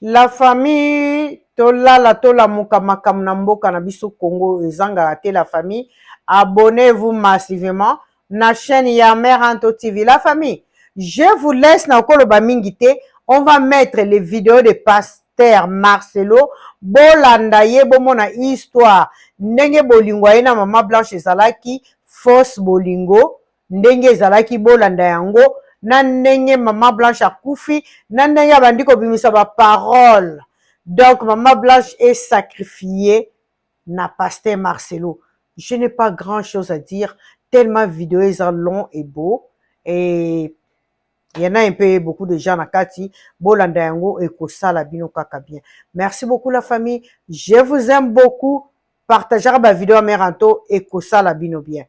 La famille, tolala tolamuka makambo na mboka na biso Congo ezanga te la famille. Abonnez-vous massivement na chaîne ya Mère Anto TV. La famille, je vous laisse na koloba mingi te. On va mettre les vidéos de Pasteur Marcelo. Bolanda ye bomona histoire. Ndenge bolingo ye na Mama Blanche ezalaki fausse bolingo. Ndenge ezalaki bolanda yango. Na ndenge Mama Blanche akufi, na ndenge bandi kobimisa ba parole. Donc Mama Blanche est sacrifiée na Pasteur Marcelo. Je n'ai pas grand chose à dire, tellement vidéo est long et beau. Et il y en a un peu beaucoup de gens na kati bolanda yango et kosala bino kaka bien. Merci beaucoup la famille. Je vous aime beaucoup. Partagez ma vidéo à Mère Anto et kosala bino bien.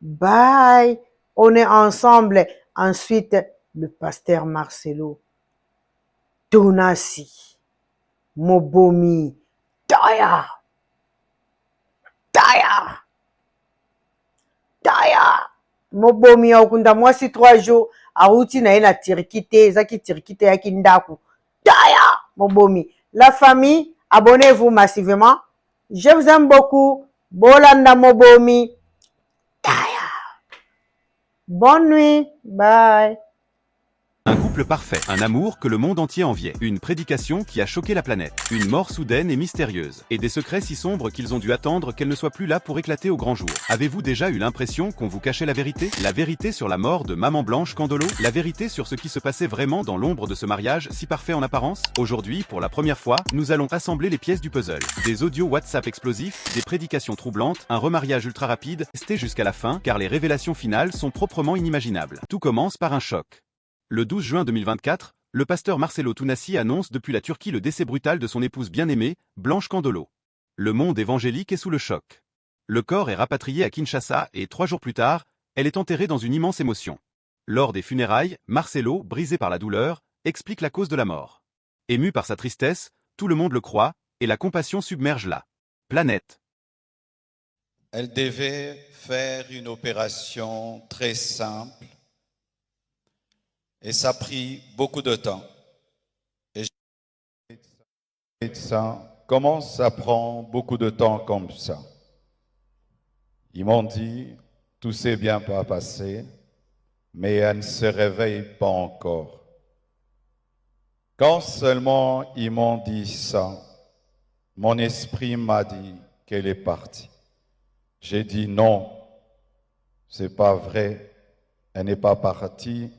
Bye. On est ensemble. Ensuite, le Pasteur Marcelo. Tonasi. Mobomi. Taya. Taya. Taya. Mobomi okunda mwasi 3 jours. Aouti na ena tirikite. Zaki tirikite yaki ndaku. Taya. Mobomi. La famille, abonnez-vous massivement. Je vous aime beaucoup. Bolanda Mobomi. Bonne nuit, bye. Un couple parfait, un amour que le monde entier enviait, une prédication qui a choqué la planète, une mort soudaine et mystérieuse, et des secrets si sombres qu'ils ont dû attendre qu'elle ne soit plus là pour éclater au grand jour. Avez-vous déjà eu l'impression qu'on vous cachait la vérité? La vérité sur la mort de Maman Blanche Candolo? La vérité sur ce qui se passait vraiment dans l'ombre de ce mariage si parfait en apparence? Aujourd'hui, pour la première fois, nous allons rassembler les pièces du puzzle. Des audios WhatsApp explosifs, des prédications troublantes, un remariage ultra rapide, resté jusqu'à la fin, car les révélations finales sont proprement inimaginables. Tout commence par un choc. Le 12 juin 2024, le pasteur Marcelo Tonasi annonce depuis la Turquie le décès brutal de son épouse bien-aimée, Blanche Candolo. Le monde évangélique est sous le choc. Le corps est rapatrié à Kinshasa et 3 jours plus tard, elle est enterrée dans une immense émotion. Lors des funérailles, Marcelo, brisé par la douleur, explique la cause de la mort. Ému par sa tristesse, tout le monde le croit, et la compassion submerge la planète. Elle devait faire une opération très simple. Et ça a pris beaucoup de temps. Et ça, comment ça prend beaucoup de temps comme ça? Ils m'ont dit, tout s'est bien passé, mais elle ne se réveille pas encore. Quand seulement ils m'ont dit ça, mon esprit m'a dit qu'elle est partie. J'ai dit non, c'est pas vrai, elle n'est pas partie.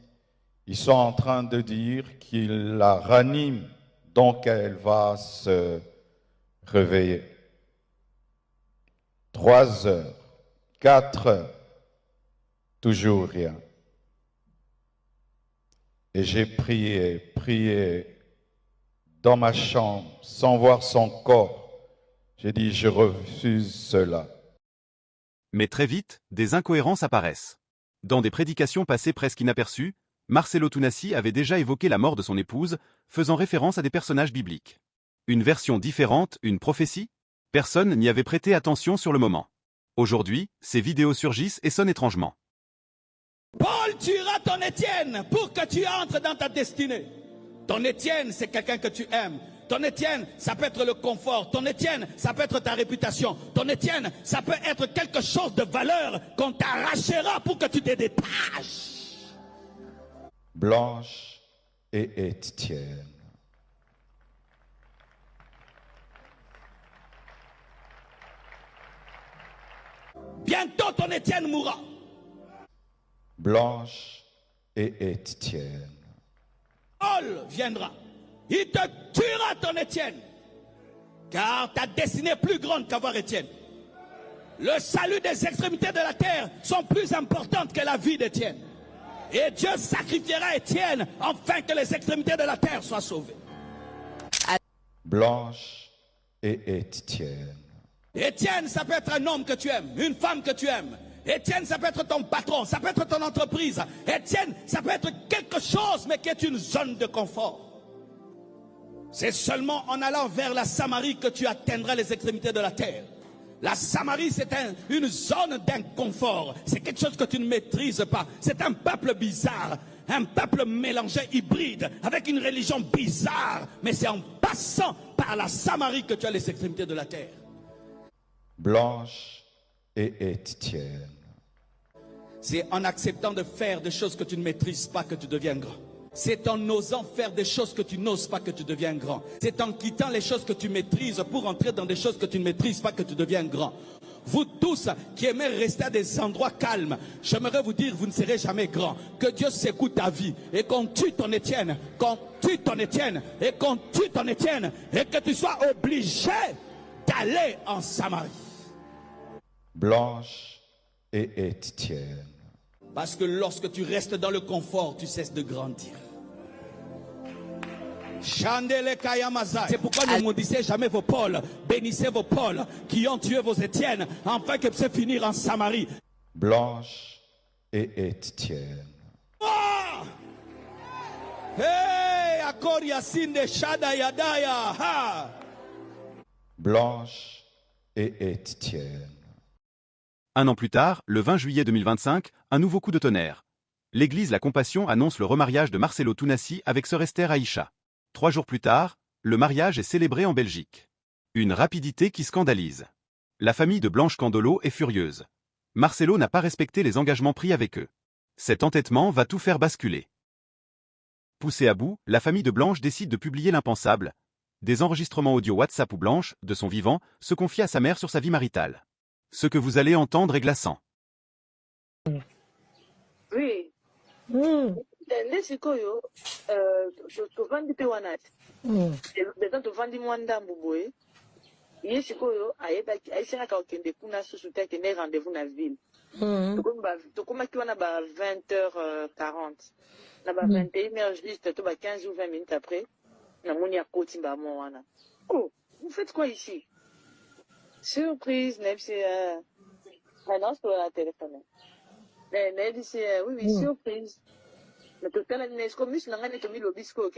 Ils sont en train de dire qu'ils la raniment, donc elle va se réveiller. 3 heures, 4 heures, toujours rien. Et j'ai prié dans ma chambre, sans voir son corps. J'ai dit, je refuse cela. Mais très vite, des incohérences apparaissent. Dans des prédications passées presque inaperçues, Marcelo Tonasi avait déjà évoqué la mort de son épouse, faisant référence à des personnages bibliques. Une version différente, une prophétie? Personne n'y avait prêté attention sur le moment. Aujourd'hui, ces vidéos surgissent et sonnent étrangement. Paul tuera ton Étienne pour que tu entres dans ta destinée. Ton Étienne, c'est quelqu'un que tu aimes. Ton Étienne, ça peut être le confort. Ton Étienne, ça peut être ta réputation. Ton Étienne, ça peut être quelque chose de valeur qu'on t'arrachera pour que tu te détaches. Blanche et Étienne. Bientôt ton Étienne mourra. Blanche et Étienne. Paul viendra. Il te tuera ton Étienne. Car ta destinée est plus grande qu'avoir Étienne. Le salut des extrémités de la terre sont plus importantes que la vie d'Étienne. Et Dieu sacrifiera Étienne afin que les extrémités de la terre soient sauvées. Blanche et Étienne. Étienne, ça peut être un homme que tu aimes, une femme que tu aimes. Étienne, ça peut être ton patron, ça peut être ton entreprise. Étienne, ça peut être quelque chose, mais qui est une zone de confort. C'est seulement en allant vers la Samarie que tu atteindras les extrémités de la terre. La Samarie, c'est une zone d'inconfort. C'est quelque chose que tu ne maîtrises pas. C'est un peuple bizarre. un peuple mélangé, hybride, avec une religion bizarre. Mais c'est en passant par la Samarie que tu as les extrémités de la terre. Blanche et Étienne. C'est en acceptant de faire des choses que tu ne maîtrises pas que tu deviens grand. C'est en osant faire des choses que tu n'oses pas que tu deviens grand. C'est en quittant les choses que tu maîtrises pour entrer dans des choses que tu ne maîtrises pas que tu deviens grand. Vous tous qui aimez rester à des endroits calmes, j'aimerais vous dire, vous ne serez jamais grand. Que Dieu secoue ta vie et qu'on tue ton Étienne, qu'on tue ton Étienne et qu'on tue ton Étienne et que tu sois obligé d'aller en Samarie. Blanche et Étienne. Parce que lorsque tu restes dans le confort, tu cesses de grandir. C'est pourquoi ne maudissez jamais vos Pauls, bénissez vos Pauls qui ont tué vos Étienne, afin que puissent finir en Samarie. Blanche et Étienne. Oh! Hey, Akoria Sinde Shada Yadaya. Ha! Blanche et Étienne. Un an plus tard, le 20 juillet 2025, un nouveau coup de tonnerre. L'église La Compassion annonce le remariage de Marcelo Tounassi avec sœur Esther Aïcha. 3 jours plus tard, le mariage est célébré en Belgique. Une rapidité qui scandalise. La famille de Blanche Candolo est furieuse. Marcelo n'a pas respecté les engagements pris avec eux. Cet entêtement va tout faire basculer. Poussée à bout, la famille de Blanche décide de publier l'impensable. Des enregistrements audio WhatsApp où Blanche, de son vivant, se confie à sa mère sur sa vie maritale. Ce que vous allez entendre est glaçant. Oui. Nde sikoyo tovandi mpe wana deza tovandi mwa ndambu boye ye sikoyo ayesengaka kokende kuna susu te akende rendez-vous na ville tokomaki wana ba 20h40 na ba 21h juste to ba 15 ou 20 minutes après namoni akoti mbamo wana. Oh, vous faites quoi ici? Surprise, Nebsi. Non, c'est la téléphone. Nebsi, oui, surprise. Mais tout à l'heure, est-ce que nous avons mis le biscuit, ok?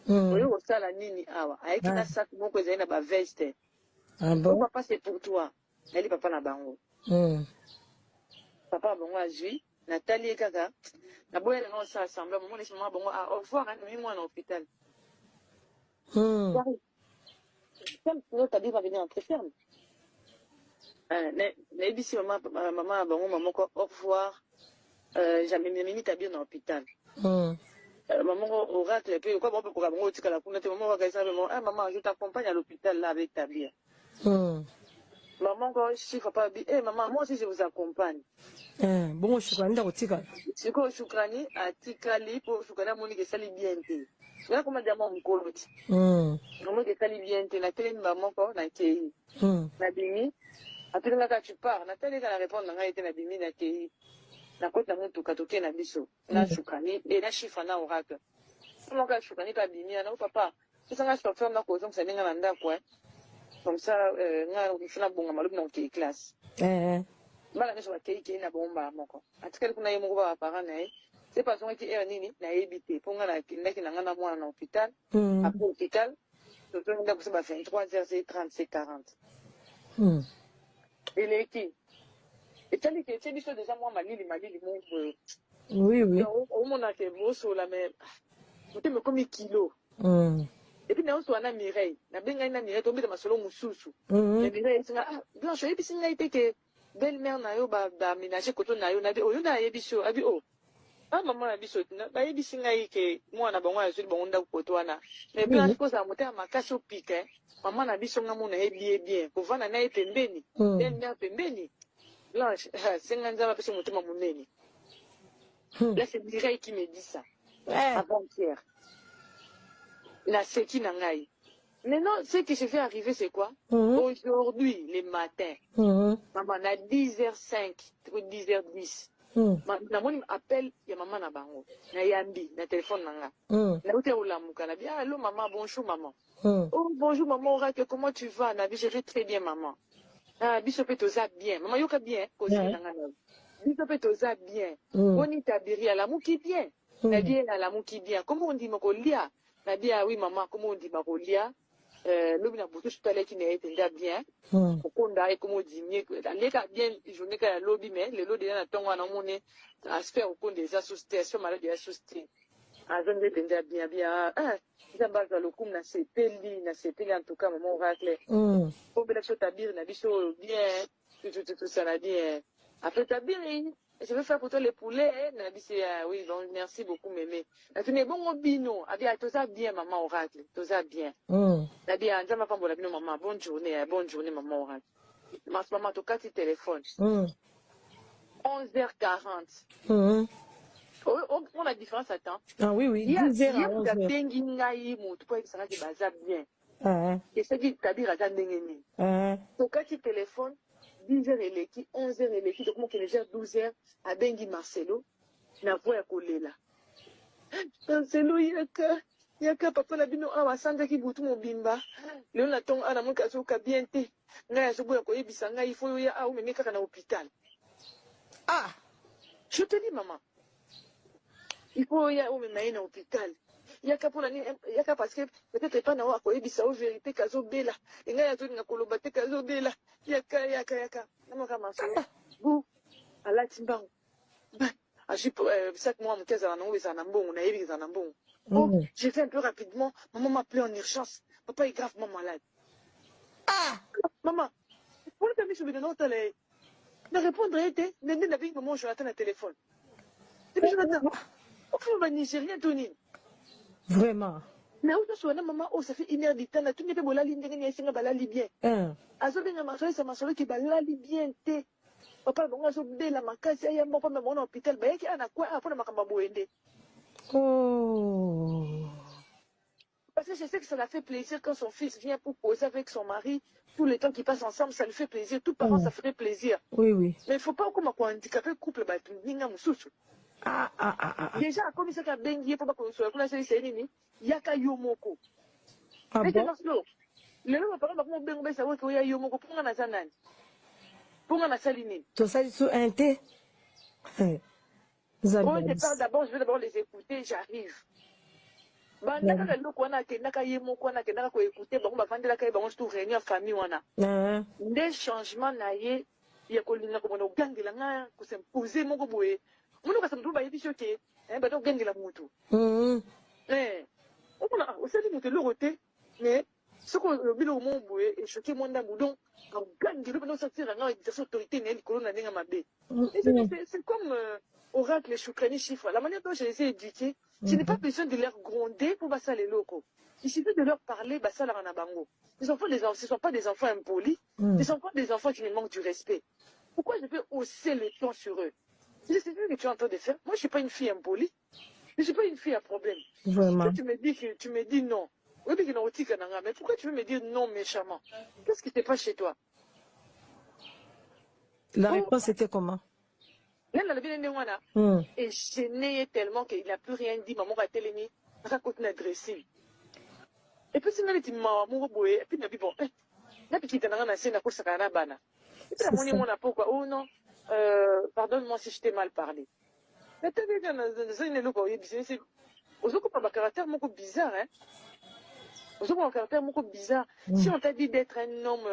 Oui, on sait la nini, awa. Avec un sac, mon cousin n'a pas veste. Ah bon? Papa, c'est pour toi. Elle est papa n'a bango. Papa, bon, a joué. Nathalie et Kaka. La boîte, on s'est assemblé. Maman, laisse moi, bon, au revoir, hein, moi, à l'hôpital. Ferme, sinon, ta vie va venir entrer ferme. Mais ici, maman, bon, maman, au revoir. Jamais mis ta bien dans l'hôpital. Maman, au rat, et puis, quoi, bon, pour maman, tu la pointe, maman, va gagner ça, maman, je t'accompagne à l'hôpital, là, avec ta bien. Maman, quand je suis pas bien, maman, moi aussi, je vous accompagne. Bon, je suis quand même tika. Si quoi, Choukrani, à Tikali, pour Choukana, mon que ça lui bien. Tu vois comment dire, mon coloti. Maman, que ça lui bien, na télé, maman, quoi, na kéi. Na bimi. Après, quand tu pars, Nathalie va répondre, on a été na bimi, na kéi. Na côte, na moutou, katoke, na biso. Na Choukani, et na chiffre, na oracle. Comment quand Choukani, pas bimi, na papa. C'est ça, je peux faire ma cause, donc ça n'est pas un quoi. Comme ça, on fait la bonne maloupe dans les classes. Bala ne soit kéi na bomba moko. Atikali kuna yemo ba parents na c'est pas son qui est nini na ebité pour ngana kindaki na ngana mwana na hôpital après hôpital to to nda kusa ba 23h30 40. Et les qui et tali que c'est biso déjà moi malili mon oui au mon a que boso la mais tu me comme kilo et puis na on soit na Mireille na benga na Mireille tombe de masolo mususu mais Mireille singa blanche et puis singa été que belle-mère na yo ba ménager koto na yo na bi oyo na yebiso abi o maman na biso na ba yebisi ngai ke mwana bango azuli bango nda koto wana mais bien ko za motema makasi opika maman na biso nga mona yebi bien kovana na ye pembeni belle-mère pembeni blanche senga nzaba biso motema monene là c'est Mireille qui me dit ça avant-hier na seki na ngai. Maintenant, ce que je vais arriver, c'est quoi? Aujourd'hui, les matins, maman, à 10h05, 10h10, maman m'appelle, il y a maman na bango, na yambi, na téléphone nanga. Na oute ou la mouka, na bien, allô maman, bonjour maman. Oh, bonjour maman, Oracle, comment tu vas? Na je vais très bien maman. Ah, bisope toza bien. Maman, yoka bien, kosi nanga na. Bisope toza bien. Boni tabiri, à la mouki bien. Na bien, à la mouki bien. Comment on dit mokolia? Na bien, oui maman, comment on dit mokolia? L'homme n'a pas tout à l'heure qui n'est pas bien. Pourquoi on a comme on dit, les gars bien, je n'ai qu'à lobby, mais les lobbies n'a pas mon aspect au compte des associations malades des associations. azonde penza bien bien nzambaza lokum na sepeli en tout cas maman oracle po bela so tabir na biso bien tout ça la bien après tabir je vais faire pour toi les poulets na biso oui bon merci beaucoup mémé na tune bon bino abia tout ça bien maman oracle tout ça bien na bien nzamba pambola bino maman bonne journée maman oracle maman to kati téléphone 11h40 on a différence attends. Ah oui, 10h à 11h. Bengi ngai mutu po ekisaka ki baza bien. Et c'est qui tabira za ndengeni. To kati téléphone 10h eleki 11h eleki donc mon déjà 12h a bengi Marcelo na voix ya kolela. Marcelo yaka papa na bino awa sanja ki butu mobimba. Leo na tong ana mon kaso ka bien te. Ngai so boya ko yebisa ngai il faut ya au meme kaka na hôpital. Je te dis maman. Il faut y aller au même hôpital. Il y a qu'à pour l'année, il y a qu'à parce que peut-être pas n'a pas eu bisa au vérité kazo bela. Il y a tout n'a kolobate kazo bela. Il y a qu'à. Comment commencer? Vous à la timba. Ah j'ai chaque mois mon cas à non ça n'a bon, on a eu ça n'a bon. Oh, j'ai fait un peu rapidement. Maman m'a appelé en urgence. Papa est gravement malade. Maman, pourquoi t'as mis sur le nom t'allais? Ne répondre était, n'était n'avait maman Jonathan à téléphone. C'est Jonathan. Au Nigérien, Tony. Vraiment. Mais où tu maman, oh, ça fait 1 heure du temps, tu n'es pas la ligne, tu n'es pas la libyen. Azobenga masolo, c'est masolo qui va la libyen, te. Papa, bon, azobe la makasi, aïe, mon papa, mon hôpital, bah, qui a quoi, après, ma kamba boende. Parce que je sais que ça l'a fait plaisir quand son fils vient pour poser avec son mari, tout le temps qu'ils passent ensemble, ça lui fait plaisir. Tout parent, ça ferait plaisir. Oui. Mais il ne faut pas qu'on m'a handicapé, couple, bah, tu n'es pas moussoussou. Déjà, comme ça, bengi pour pas qu'on soit là, c'est nini. Yaka yomoko. Mais c'est parce que le nom par exemple, mon bengo ça voit qu'il y a yomoko pour un azanan. Pour un asaline. Tout ça sous un thé. Au départ, d'abord, je vais d'abord les écouter, j'arrive. Bah, naka le kwana ke naka yemoko na ke naka ko écouter, bah on va vendre la kai, bah on se trouve réunir famille wana. Des changements naie, il y a kolina ko mono gangela nga ko s'imposer moko boye. Munu ka samtu ba yebisho ke ba do gengela mutu on a aussi dit que le côté mais ce que bilo mo boye et choqué mon ndambu donc en gangela ba no sortir nga des autorités ne likolo na ndenga mabe c'est comme oracle choukani chiffre la manière dont je les ai éduqués je n'ai pas besoin de leur gronder pour basa les locaux il suffit de leur parler basa la na bango les enfants ce sont pas des enfants impolis ce sont pas des enfants qui me manquent du respect pourquoi je peux hausser le ton sur eux. C'est ce que tu es en train de faire. Moi, je ne suis pas une fille impolie. Je ne suis pas une fille à problème. Vraiment. Tu me dis non. Oui, mais pourquoi tu veux me dire non méchamment? Qu'est-ce qui ne t'est pas chez toi? La réponse était comment? Et gêné tellement qu'il n'a plus rien dit. Maman va télé, raconte une adressée. Et puis, c'est dit, maman, et puis, bon, la petite n'a scène à cause de la bana. Et puis, mon pourquoi? Oh non. Pardonne-moi si je t'ai mal parlé. Mais tu as vu que un caractère bizarre, hein? Un caractère bizarre. Si on t'a dit d'être un homme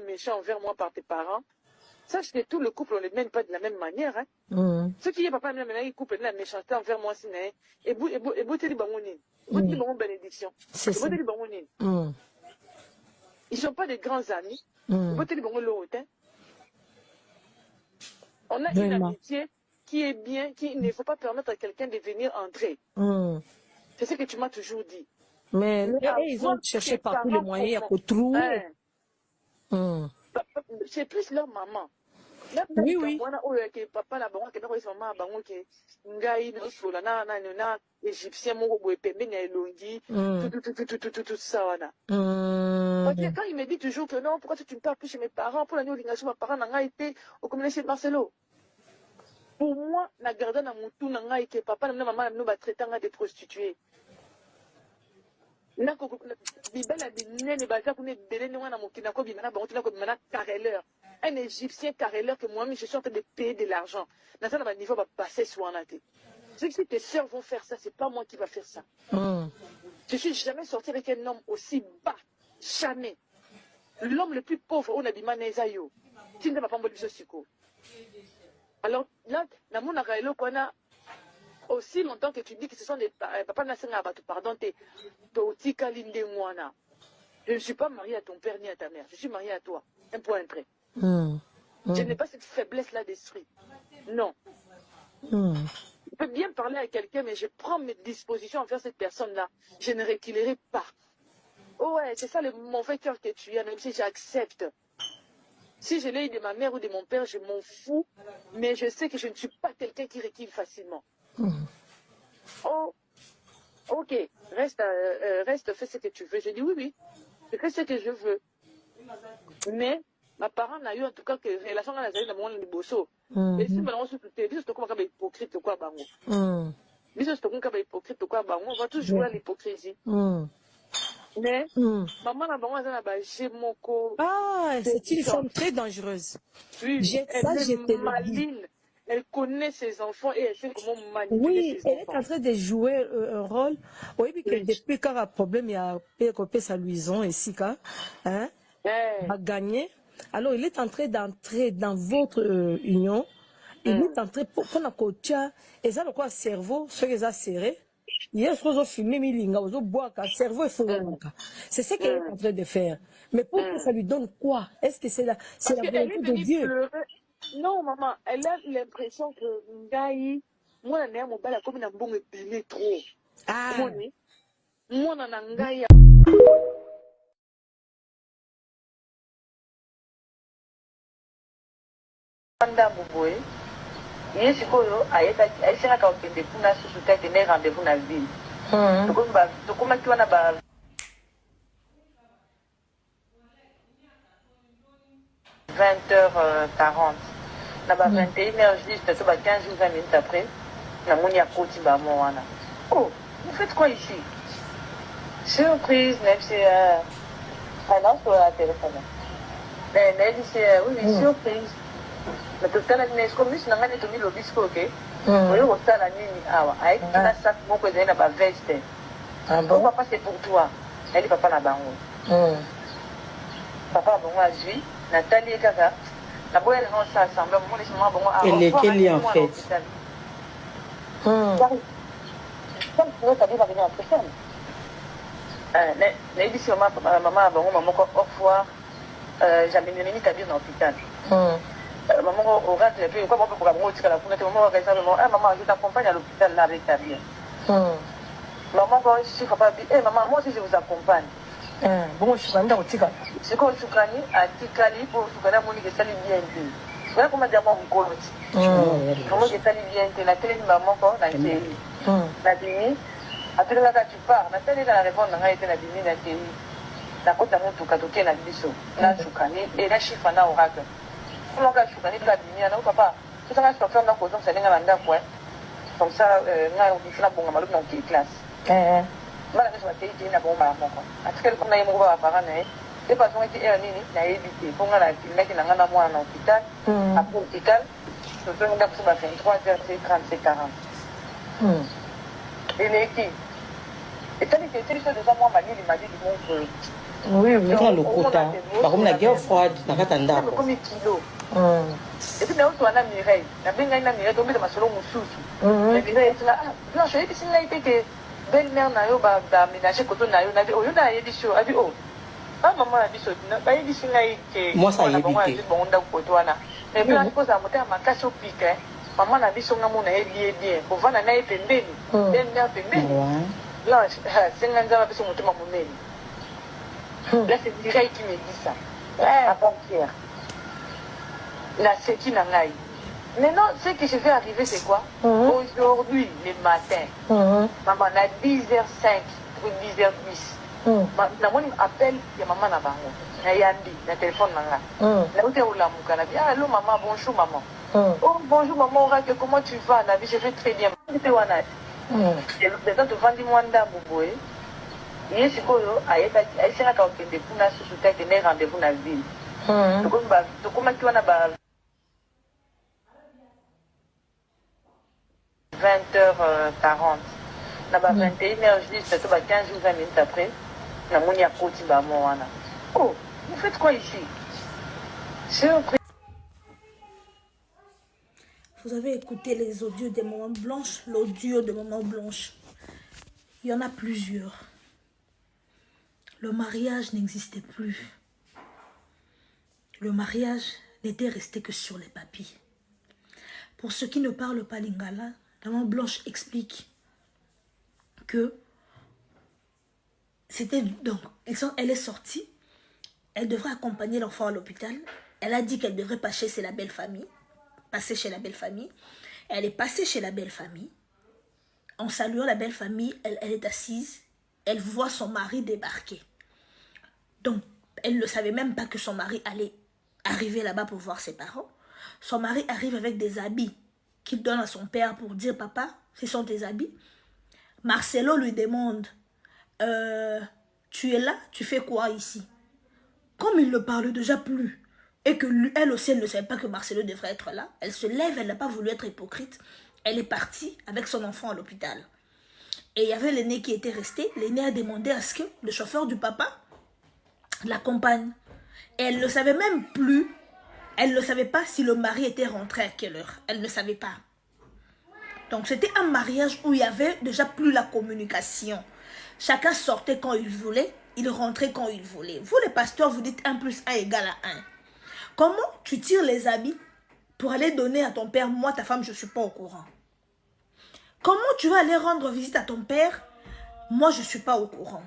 méchant envers moi par tes parents, sache que tout le couple, on ne les mène pas de la même manière, hein? Ceux qui est papa, ils couple de la méchanceté envers moi, c'est et vous te dis bénédiction. Ils ne sont pas des grands amis. Vous te dis l'autre, hein? On a une amitié qui est bien, qu'il ne faut pas permettre à quelqu'un de venir entrer. C'est ce que tu m'as toujours dit. Mais ils ont cherché par tous les moyens à trouver. C'est plus leur maman. Oui. Papa la banque na ko maman bango ke ngai no sola na égyptien moko boye pembe na elongi tout ça wana. Quand il me dit toujours que non, pourquoi tu ne parles plus chez mes parents pour la nuit l'ingation mes parents n'a été au communauté de Marcelo. Pour moi na garda na mutu na ngai ke papa na maman na ba traiter nga de prostituée. Na ko bibela binene ba za kune belene wana mokina ko bimana bango tina ko bimana carreleur. Un Égyptien carreleur que moi-même je suis en train de payer de l'argent. Dans ça, niveau va passer sur un athée. C'est que si tes sœurs vont faire ça, c'est pas moi qui va faire ça. Je suis jamais sorti avec un homme aussi bas. Jamais. L'homme le plus pauvre, on a dit Manezayo. Tu ne vas pas me dire ce. Alors là, dans mon arrêt, aussi longtemps que tu dis que ce sont des papa nasenga ba pardon te tika linde mwana. Je ne suis pas mariée à ton père ni à ta mère, je suis mariée à toi. Un point un trait. Je n'ai pas cette faiblesse là d'esprit. Non. Je peux bien parler à quelqu'un, mais je prends mes dispositions envers cette personne-là. Je ne reculerai pas. Oh ouais, c'est ça le mauvais cœur que tu as, même si j'accepte. Si je l'ai eu de ma mère ou de mon père, je m'en fous, mais je sais que je ne suis pas quelqu'un qui recule facilement. Oh, ok, reste, fais ce que tu veux. Je dis oui, je fais ce que je veux. Mais ma parent n'a eu en tout cas que relation avec la dans mon bosso. Et si maintenant on se fait, dis comme un hypocrite quoi bango. Dis comme un hypocrite quoi bango. On va toujours jouer à l'hypocrisie. Mais maman n'a pas j'ai mon co. Ah, c'est une femme très dangereuse. Oui, elle est maligne. Elle connaît ses enfants et elle sait comment manipuler ses enfants. Oui, elle est en train de jouer un rôle. Oui, puis que depuis qu'il y a un problème, il y a un sa luison ici, hein, a gagné. Alors, il est en train d'entrer dans votre union. Il est en train pour la côte, et ça, le quoi, cerveau, ce qu'ils ont serré. Hier, je suis filmé, cerveau et c'est ce qu'elle est en train de faire. Mais pour que ça lui donne quoi? Est-ce que c'est la volonté de Dieu? Pleurer. Non, maman, elle a l'impression que Ngaï, moi, je suis un comme un bon épilé trop. Ah. Moi, je suis Ngaï. Yes, you go. I say I can be the Puna Susuka, the name of the Puna Ville. To come to about 20h40. Là-bas, 21h juste, 15 ou 20 minutes après, la monia côté Bamoana. Oh, vous faites quoi ici? Surprise, même si. Ah non, sur la téléphone. Mais elle dit, oui, surprise. Mais tout à l'heure, comme si on avait mis le biscuit, ok? Oui, on a la nuit, avec un sac, mon cousin n'a pas veste. Bon, papa, c'est pour toi. Elle dit, papa, n'a pas papa, bon, à lui, Nathalie et Gaga. La boîte, elle s'est assemblée, mon laissement, bon, à elle est quelle en fait? Comme tu veux, t'as dit, va venir en ferme. Elle dit, sur maman, bon, maman, au revoir, j'avais mis ta vie dans l'hôpital. Maman, au reste, et puis, comment on peut pour la maman, maman, je t'accompagne à l'hôpital là avec ta vie. Maman, quand je suis capable de dire, maman, moi aussi je vous accompagne. Bon, je suis dans le tigre. C'est comme je suis à Tikali pour que la monnaie que ça lui bien dit. Voilà comment dire mon colo. Comment que ça lui bien dit. La télé, maman, quand la télé. La télé, après là, tu pars. La télé, la réponse, on a été la télé, la télé. La côte d'amour, tout cas, tout est la biseau. La choukani, et la chiffre, on a oracle. Comment on a choukani, la bimia, non, papa. Tout ça, je peux faire dans le coton, ça n'est pas un point. Comme ça, on fait la bonne maman dans quelle classe. Voilà, je vais te dire, la bombe à mon corps. À ce qu'elle connaît mon à parent, les patients étaient erronés, n'a évité. Pour moi, la clinique, il y a un mois en hôpital. Après l'hôpital, je peux me dire que ça va faire 3h, c'est 37, 40. Et les qui? Et ça, c'est une chose de ça, moi, il m'a dit, oui, oui, dans le quota. Par contre, la guerre froide, n'a pas tendance. C'est comme un kilo. Et puis, nous, on a Mireille. La Mireille, tombé dans ma solo moussous. La Mireille est là. Non, je dis, c'est été que belle-mère n'a pas ménagé quand on a eu. On a eu des choses. Elle dit, oh, maman a dit, il dit, c'est moi, ça y est. Bon, on a eu. Mais puis, on pose à monter à ma casse au pic. Maman a dit, son amour n'a lié bien. Pour voir, on a été belle. Belle-mère, belle. Là, c'est un gars qui a monté ma monnaie. Là, c'est Mireille qui me dit ça. Avant-hier. Là, c'est qui n'a pas eu. Maintenant, ce que je vais arriver, c'est quoi? Aujourd'hui, le matin, maman, à 10h05 ou 10h10, maman m'appelle, il y a maman là-bas. Il y a un téléphone là. Là où tu es au Lamouka, elle dit, allô maman, bonjour maman. Oh, bonjour maman, comment tu vas? Je vais très bien. Je vais te vendre moi d'un bouboué. Il y a un rendez-vous dans la ville. Tu comment tu vas 20h40. Là-bas, 21h juste, 15 ou 20 minutes après, la monia côté Bamoana. Oh, vous faites quoi ici? Surprise. Vous avez écouté les audios des Mamans Blanches, l'audio de Maman Blanche. Il y en a plusieurs. Le mariage n'existait plus. Le mariage n'était resté que sur les papiers. Pour ceux qui ne parlent pas lingala, Maman Blanche explique que c'était donc, elle est sortie, elle devrait accompagner l'enfant à l'hôpital. Elle a dit qu'elle devrait passer chez la belle famille. Elle est passée chez la belle famille. En saluant la belle famille, elle est assise. Elle voit son mari débarquer. Donc, elle ne savait même pas que son mari allait arriver là-bas pour voir ses parents. Son mari arrive avec des habits qu'il donne à son père pour dire « Papa, ce sont tes habits ». Marcelo lui demande « Tu es là? Tu fais quoi ici ?» Comme il ne parle déjà plus, et que lui, elle aussi, elle ne savait pas que Marcelo devrait être là, elle se lève, elle n'a pas voulu être hypocrite. Elle est partie avec son enfant à l'hôpital. Et il y avait l'aîné qui était resté. L'aîné a demandé à ce que le chauffeur du papa l'accompagne. Et elle ne savait même plus, elle ne savait pas si le mari était rentré à quelle heure. Elle ne savait pas. Donc c'était un mariage où il y avait déjà plus la communication. Chacun sortait quand il voulait, il rentrait quand il voulait. Vous les pasteurs, vous dites 1 + 1 égale à 1. Comment tu tires les habits pour aller donner à ton père? Moi, ta femme, je ne suis pas au courant. Comment tu vas aller rendre visite à ton père? Moi, je ne suis pas au courant.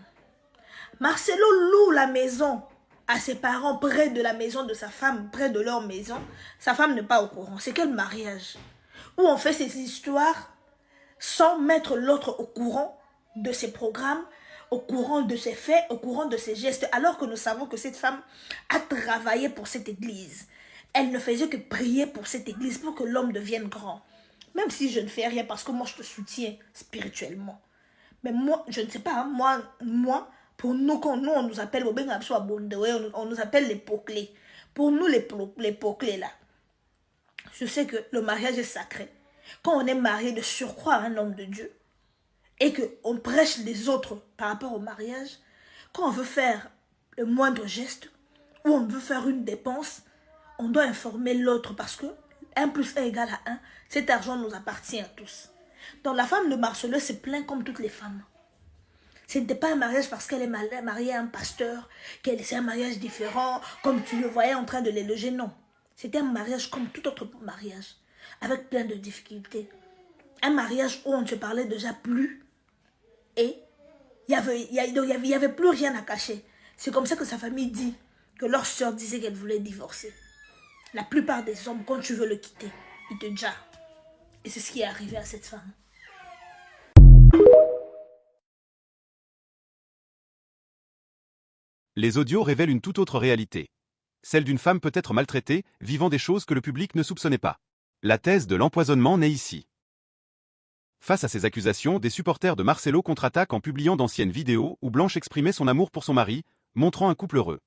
Marcelo loue la maison à ses parents près de la maison de sa femme, près de leur maison. Sa femme n'est pas au courant. C'est quel mariage? Où on fait ces histoires sans mettre l'autre au courant de ses programmes, au courant de ses faits, au courant de ses gestes, alors que nous savons que cette femme a travaillé pour cette église. Elle ne faisait que prier pour cette église, pour que l'homme devienne grand. Même si je ne fais rien, parce que moi, je te soutiens spirituellement. Mais moi, je ne sais pas, hein, moi, pour nous, quand nous, on nous appelle, on nous appelle les poclés. Pour nous, les poclés, là, je sais que le mariage est sacré. Quand on est marié de surcroît à un homme de Dieu, et qu'on prêche les autres par rapport au mariage, quand on veut faire le moindre geste, ou on veut faire une dépense, on doit informer l'autre parce que 1 + 1 égale à 1, cet argent nous appartient à tous. Donc la femme de Marcelo se plaint comme toutes les femmes. Ce n'était pas un mariage parce qu'elle est mariée à un pasteur, c'est un mariage différent, comme tu le voyais en train de l'éloger, non. C'était un mariage comme tout autre mariage, avec plein de difficultés. Un mariage où on ne se parlait déjà plus, et il n'y avait plus rien à cacher. C'est comme ça que sa famille dit que leur soeur disait qu'elle voulait divorcer. La plupart des hommes, quand tu veux le quitter, ils te jarrent. Et c'est ce qui est arrivé à cette femme. Les audios révèlent une toute autre réalité. Celle d'une femme peut-être maltraitée, vivant des choses que le public ne soupçonnait pas. La thèse de l'empoisonnement naît ici. Face à ces accusations, des supporters de Marcelo contre-attaquent en publiant d'anciennes vidéos où Blanche exprimait son amour pour son mari, montrant un couple heureux.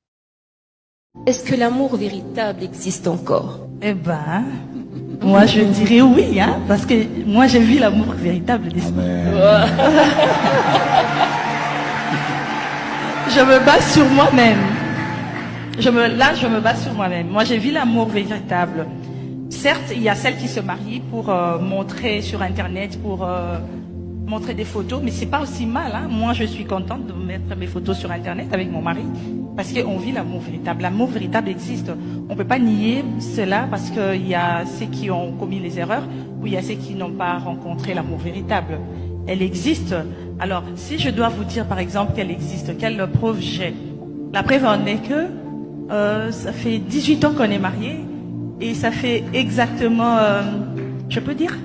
Est-ce que l'amour véritable existe encore? Eh ben, moi je dirais oui, hein, parce que moi j'ai vu l'amour véritable des Je me base sur moi-même. Je me base sur moi-même. Moi j'ai vu l'amour véritable. Certes, il y a celles qui se marient pour montrer sur Internet, pour montrer des photos, mais c'est pas aussi mal. Hein. Moi, je suis contente de mettre mes photos sur Internet avec mon mari, parce qu'on vit l'amour véritable. L'amour véritable existe. On peut pas nier cela, parce qu'il y a ceux qui ont commis les erreurs, ou il y a ceux qui n'ont pas rencontré l'amour véritable. Elle existe. Alors, si je dois vous dire, par exemple, qu'elle existe, quelle preuve j'ai? La preuve en est que ça fait 18 ans qu'on est mariés, et ça fait exactement, je peux dire?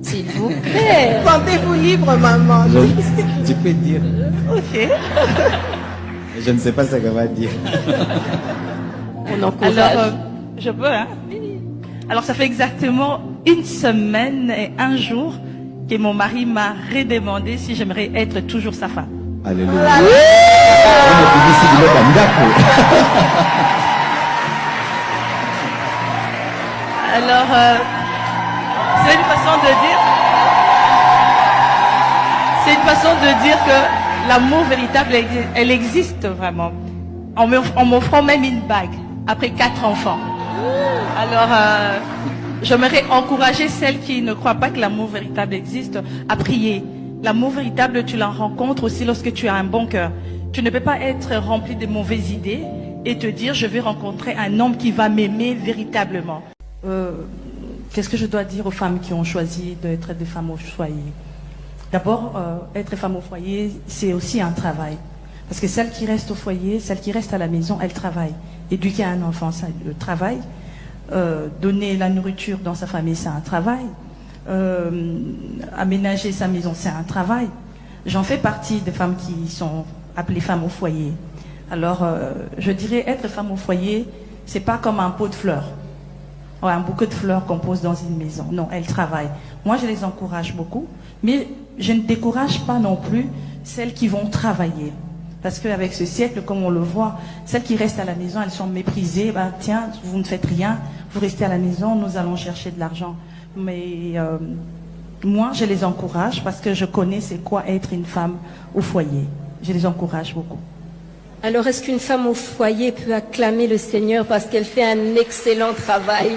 S'il vous plaît. Sentez-vous libre, maman. Tu peux dire. Ok. Je ne sais pas ce qu'elle va dire. On encourage. Alors, je peux, hein? Alors, ça fait exactement 1 semaine et 1 jour que mon mari m'a redemandé si j'aimerais être toujours sa femme. Alléluia. Alors, c'est une façon de dire. C'est une façon de dire que l'amour véritable, elle existe vraiment. En m'offrant même une bague après 4 enfants. Alors, j'aimerais encourager celles qui ne croient pas que l'amour véritable existe à prier. L'amour véritable, tu la rencontres aussi lorsque tu as un bon cœur. Tu ne peux pas être rempli de mauvaises idées et te dire je vais rencontrer un homme qui va m'aimer véritablement. Qu'est-ce que je dois dire aux femmes qui ont choisi d'être des femmes au foyer? D'abord, être femme au foyer, c'est aussi un travail. Parce que celles qui restent au foyer, celles qui restent à la maison, elles travaillent. Éduquer un enfant, c'est le travail. Donner la nourriture dans sa famille, c'est un travail. Aménager sa maison, c'est un travail. J'en fais partie des femmes qui sont appelées femmes au foyer. Alors, je dirais être femme au foyer, c'est pas comme un pot de fleurs. Ouais, un bouquet de fleurs qu'on pose dans une maison. Non, elles travaillent. Moi, je les encourage beaucoup, mais je ne décourage pas non plus celles qui vont travailler. Parce qu'avec ce siècle, comme on le voit, celles qui restent à la maison, elles sont méprisées. Ben, tiens, vous ne faites rien, vous restez à la maison, nous allons chercher de l'argent. Mais moi, je les encourage parce que je connais c'est quoi être une femme au foyer. Je les encourage beaucoup. Alors, est-ce qu'une femme au foyer peut acclamer le Seigneur parce qu'elle fait un excellent travail?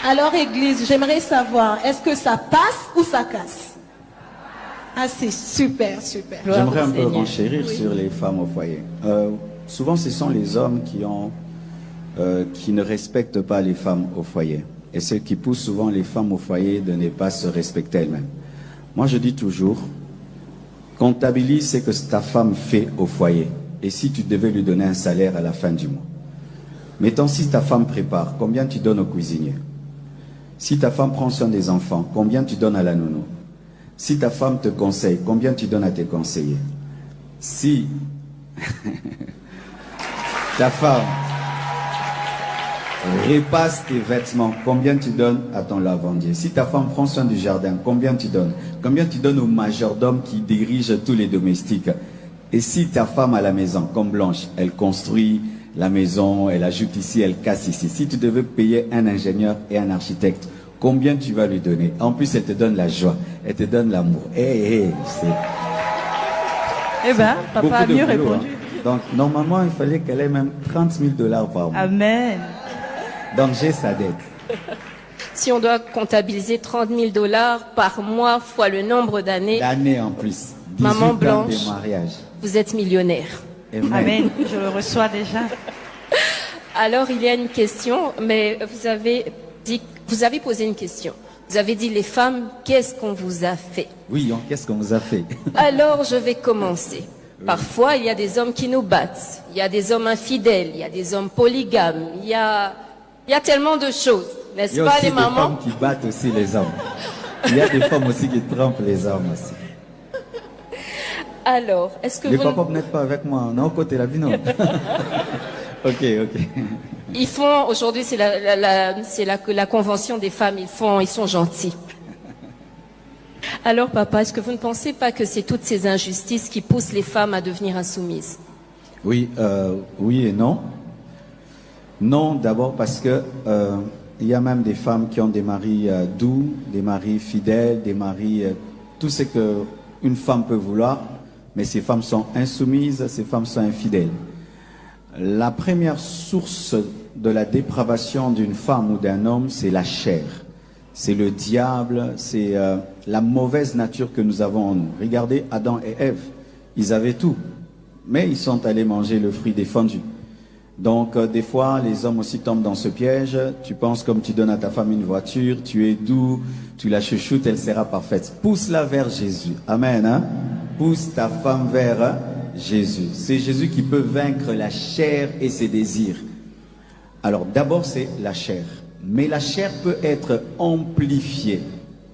Alors, Église, j'aimerais savoir, est-ce que ça passe ou ça casse? Ah, c'est super, super. J'aimerais un peu renchérir sur les femmes au foyer. Souvent, ce sont les hommes qui ne respectent pas les femmes au foyer. Et ce qui pousse souvent les femmes au foyer de ne pas se respecter elles-mêmes. Moi, je dis toujours, comptabilise ce que ta femme fait au foyer. Et si tu devais lui donner un salaire à la fin du mois. Mettons, si ta femme prépare, combien tu donnes au cuisinier? Si ta femme prend soin des enfants, combien tu donnes à la nounou? Si ta femme te conseille, combien tu donnes à tes conseillers? Si ta femme repasse tes vêtements, combien tu donnes à ton lavandier? Si ta femme prend soin du jardin, combien tu donnes? Combien tu donnes au majordome qui dirige tous les domestiques? Et si ta femme à la maison, comme Blanche, elle construit la maison, elle ajoute ici, elle casse ici. Si tu devais payer un ingénieur et un architecte, combien tu vas lui donner? En plus, elle te donne la joie, elle te donne l'amour. Eh ben, papa a mieux répondu. Hein. Donc, normalement, il fallait qu'elle ait même 30 000 $ par mois. Amen. Donc, j'ai sa dette. Si on doit comptabiliser 30 000 $ par mois fois le nombre d'années. D'années en plus. Maman Blanche, de mariage. Vous êtes millionnaire. Amen. Amen. Je le reçois déjà. Alors, il y a une question, mais vous avez posé une question. Vous avez dit, les femmes, qu'est-ce qu'on vous a fait? Oui, qu'est-ce qu'on vous a fait? Alors, je vais commencer. Parfois, il y a des hommes qui nous battent. Il y a des hommes infidèles. Il y a des hommes polygames. Il y a tellement de choses. N'est-ce pas, les mamans? Il y a aussi des femmes qui battent aussi les hommes. Il y a des femmes aussi qui trompent les hommes aussi. Alors, est-ce que les papas n'êtes pas avec moi? Non, côté la vie, non. Ok. Ils font, aujourd'hui, c'est la convention des femmes, ils sont gentils. Alors, papa, est-ce que vous ne pensez pas que c'est toutes ces injustices qui poussent les femmes à devenir insoumises? Oui, oui et non. Non, d'abord parce que il y a même des femmes qui ont des maris doux, des maris fidèles, des maris... tout ce qu'une femme peut vouloir, mais ces femmes sont insoumises, ces femmes sont infidèles. La première source de la dépravation d'une femme ou d'un homme, c'est la chair. C'est le diable, c'est la mauvaise nature que nous avons en nous. Regardez Adam et Ève, ils avaient tout, mais ils sont allés manger le fruit défendu. Donc des fois, les hommes aussi tombent dans ce piège. Tu penses comme tu donnes à ta femme une voiture, tu es doux, tu la chouchoutes, elle sera parfaite. Pousse-la vers Jésus. Amen. Hein? Pousse ta femme vers Jésus. C'est Jésus qui peut vaincre la chair et ses désirs. Alors d'abord, c'est la chair. Mais la chair peut être amplifiée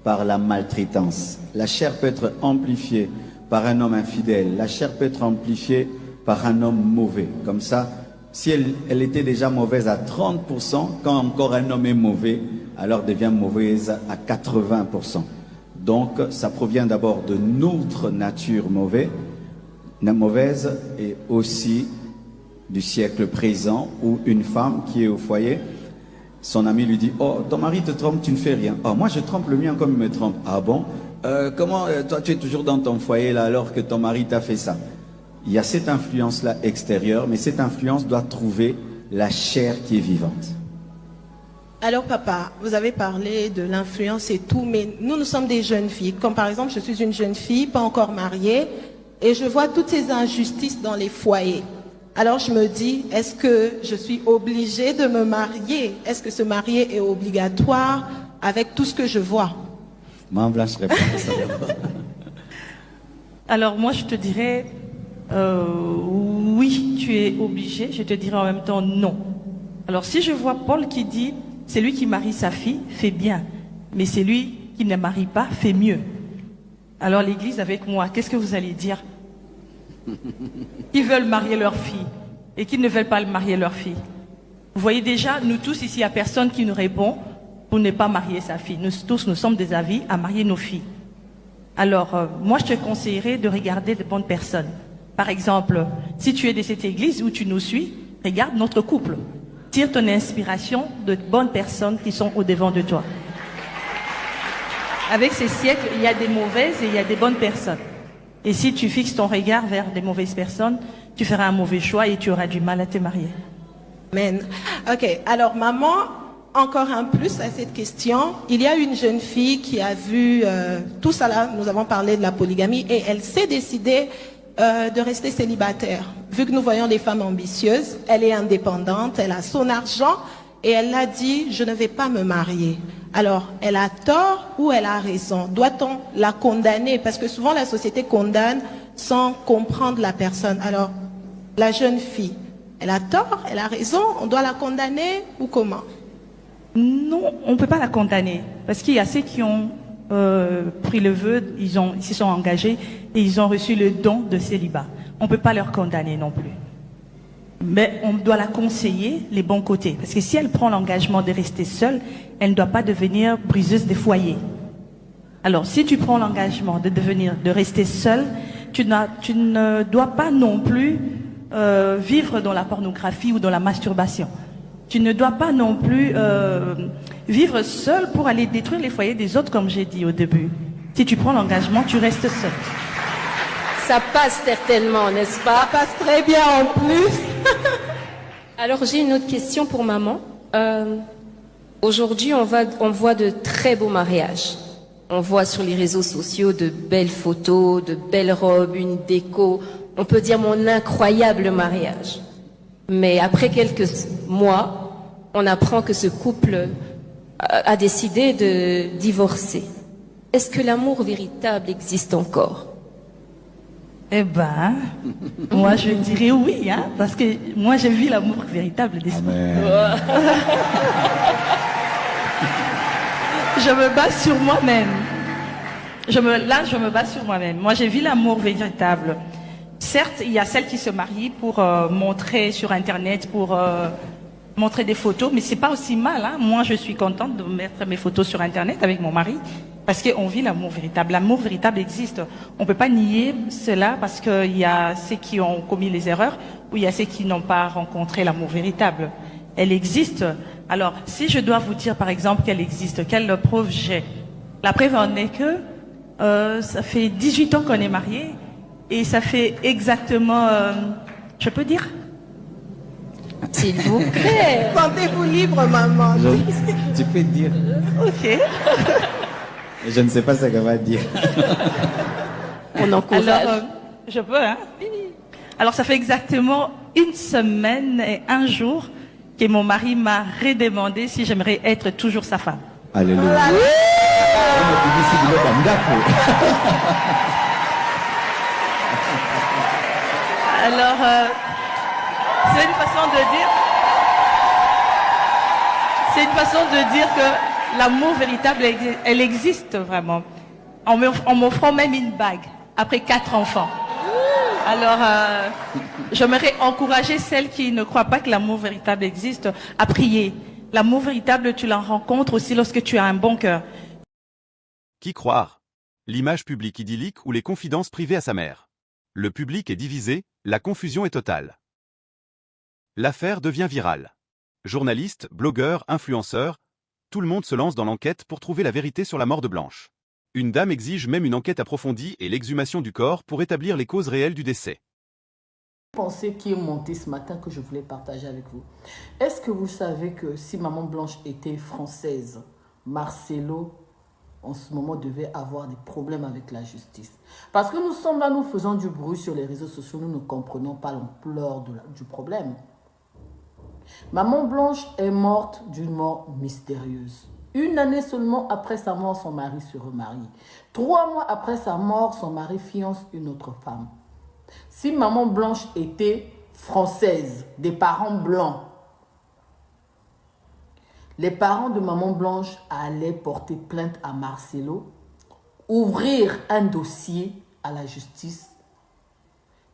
par la maltraitance. La chair peut être amplifiée par un homme infidèle. La chair peut être amplifiée par un homme mauvais. Comme ça, si elle était déjà mauvaise à 30%, quand encore un homme est mauvais, alors elle devient mauvaise à 80%. Donc, ça provient d'abord de notre nature mauvaise et aussi du siècle présent où une femme qui est au foyer, son ami lui dit « Oh, ton mari te trompe, tu ne fais rien. Oh, moi je trompe le mien comme il me trompe. Ah bon? Comment toi tu es toujours dans ton foyer là alors que ton mari t'a fait ça ?» Il y a cette influence-là extérieure, mais cette influence doit trouver la chair qui est vivante. Alors papa, vous avez parlé de l'influence et tout, mais nous sommes des jeunes filles. Comme par exemple, je suis une jeune fille, pas encore mariée, et je vois toutes ces injustices dans les foyers. Alors je me dis, est-ce que je suis obligée de me marier? Est-ce que se marier est obligatoire avec tout ce que je vois? Maman Blanche répond à ça. Alors moi je te dirais, oui, tu es obligé. Je te dirais en même temps non. Alors si je vois Paul qui dit, c'est lui qui marie sa fille, fait bien. Mais c'est lui qui ne marie pas, fait mieux. Alors l'église avec moi, qu'est-ce que vous allez dire? Qui veulent marier leur fille et qui ne veulent pas marier leur fille. Vous voyez déjà, nous tous ici, il n'y a personne qui nous répond pour ne pas marier sa fille. Nous tous, nous sommes des avis à marier nos filles. Alors, moi, je te conseillerais de regarder de bonnes personnes. Par exemple, si tu es de cette église où tu nous suis, regarde notre couple. Tire ton inspiration de bonnes personnes qui sont au-devant de toi. Avec ces siècles, il y a des mauvaises et il y a des bonnes personnes. Et si tu fixes ton regard vers des mauvaises personnes, tu feras un mauvais choix et tu auras du mal à te marier. Amen. Ok, alors maman, encore un plus à cette question. Il y a une jeune fille qui a vu tout ça là, nous avons parlé de la polygamie, et elle s'est décidée de rester célibataire. Vu que nous voyons des femmes ambitieuses, elle est indépendante, elle a son argent, et elle a dit, je ne vais pas me marier. Alors, elle a tort ou elle a raison? Doit-on la condamner? Parce que souvent la société condamne sans comprendre la personne. Alors, la jeune fille, elle a tort, elle a raison, on doit la condamner ou comment? Non, on ne peut pas la condamner. Parce qu'il y a ceux qui ont pris le vœu, ils se sont engagés et ils ont reçu le don de célibat. On ne peut pas leur condamner non plus. Mais on doit la conseiller les bons côtés. Parce que si elle prend l'engagement de rester seule, elle ne doit pas devenir briseuse des foyers. Alors, si tu prends l'engagement de rester seule, tu ne dois pas non plus vivre dans la pornographie ou dans la masturbation. Tu ne dois pas non plus vivre seule pour aller détruire les foyers des autres, comme j'ai dit au début. Si tu prends l'engagement, tu restes seule. Ça passe certainement, n'est-ce pas? Ça passe très bien en plus. Alors j'ai une autre question pour maman. Aujourd'hui, on voit de très beaux mariages. On voit sur les réseaux sociaux de belles photos, de belles robes, une déco. On peut dire mon incroyable mariage. Mais après quelques mois, on apprend que ce couple a décidé de divorcer. Est-ce que l'amour véritable existe encore? Eh ben, moi je dirais oui, hein, parce que moi j'ai vu l'amour véritable d'esprit. Je me base sur moi-même. Je me base sur moi-même. Moi j'ai vu l'amour véritable. Certes, il y a celles qui se marient pour montrer sur Internet, pour montrer des photos, mais c'est pas aussi mal. Hein. Moi, je suis contente de mettre mes photos sur Internet avec mon mari, parce qu'on vit l'amour véritable. L'amour véritable existe. On peut pas nier cela, parce qu'il y a ceux qui ont commis les erreurs, ou il y a ceux qui n'ont pas rencontré l'amour véritable. Elle existe. Alors, si je dois vous dire, par exemple, qu'elle existe, quelle preuve j'ai? La preuve en est que ça fait 18 ans qu'on est mariés, et ça fait exactement, je peux dire? S'il vous plaît. Sentez-vous libre, maman. Tu peux dire. Ok. Je ne sais pas ce qu'elle va dire. On encourage. Alors, je peux, hein? Alors, ça fait exactement 1 semaine et 1 jour que mon mari m'a redemandé si j'aimerais être toujours sa femme. Alléluia. Alors, c'est une façon de dire... C'est une façon de dire que l'amour véritable, elle existe vraiment. En m'offrant même une bague, après 4 enfants. Alors, j'aimerais encourager celles qui ne croient pas que l'amour véritable existe à prier. L'amour véritable, tu l'en rencontres aussi lorsque tu as un bon cœur. Qui croire? L'image publique idyllique ou les confidences privées à sa mère. Le public est divisé, la confusion est totale. L'affaire devient virale. Journalistes, blogueurs, influenceurs, tout le monde se lance dans l'enquête pour trouver la vérité sur la mort de Blanche. Une dame exige même une enquête approfondie et l'exhumation du corps pour établir les causes réelles du décès. pensée qui est montée ce matin que je voulais partager avec vous. Est-ce que vous savez que si Maman Blanche était française, Marcelo, en ce moment, devait avoir des problèmes avec la justice? Parce que nous sommes là, nous faisons du bruit sur les réseaux sociaux, nous ne comprenons pas l'ampleur du problème. Maman Blanche est morte d'une mort mystérieuse. 1 année seulement après sa mort, son mari se remarie. 3 mois après sa mort, son mari fiance une autre femme. Si Maman Blanche était française, des parents blancs, les parents de Maman Blanche allaient porter plainte à Marcelo, ouvrir un dossier à la justice,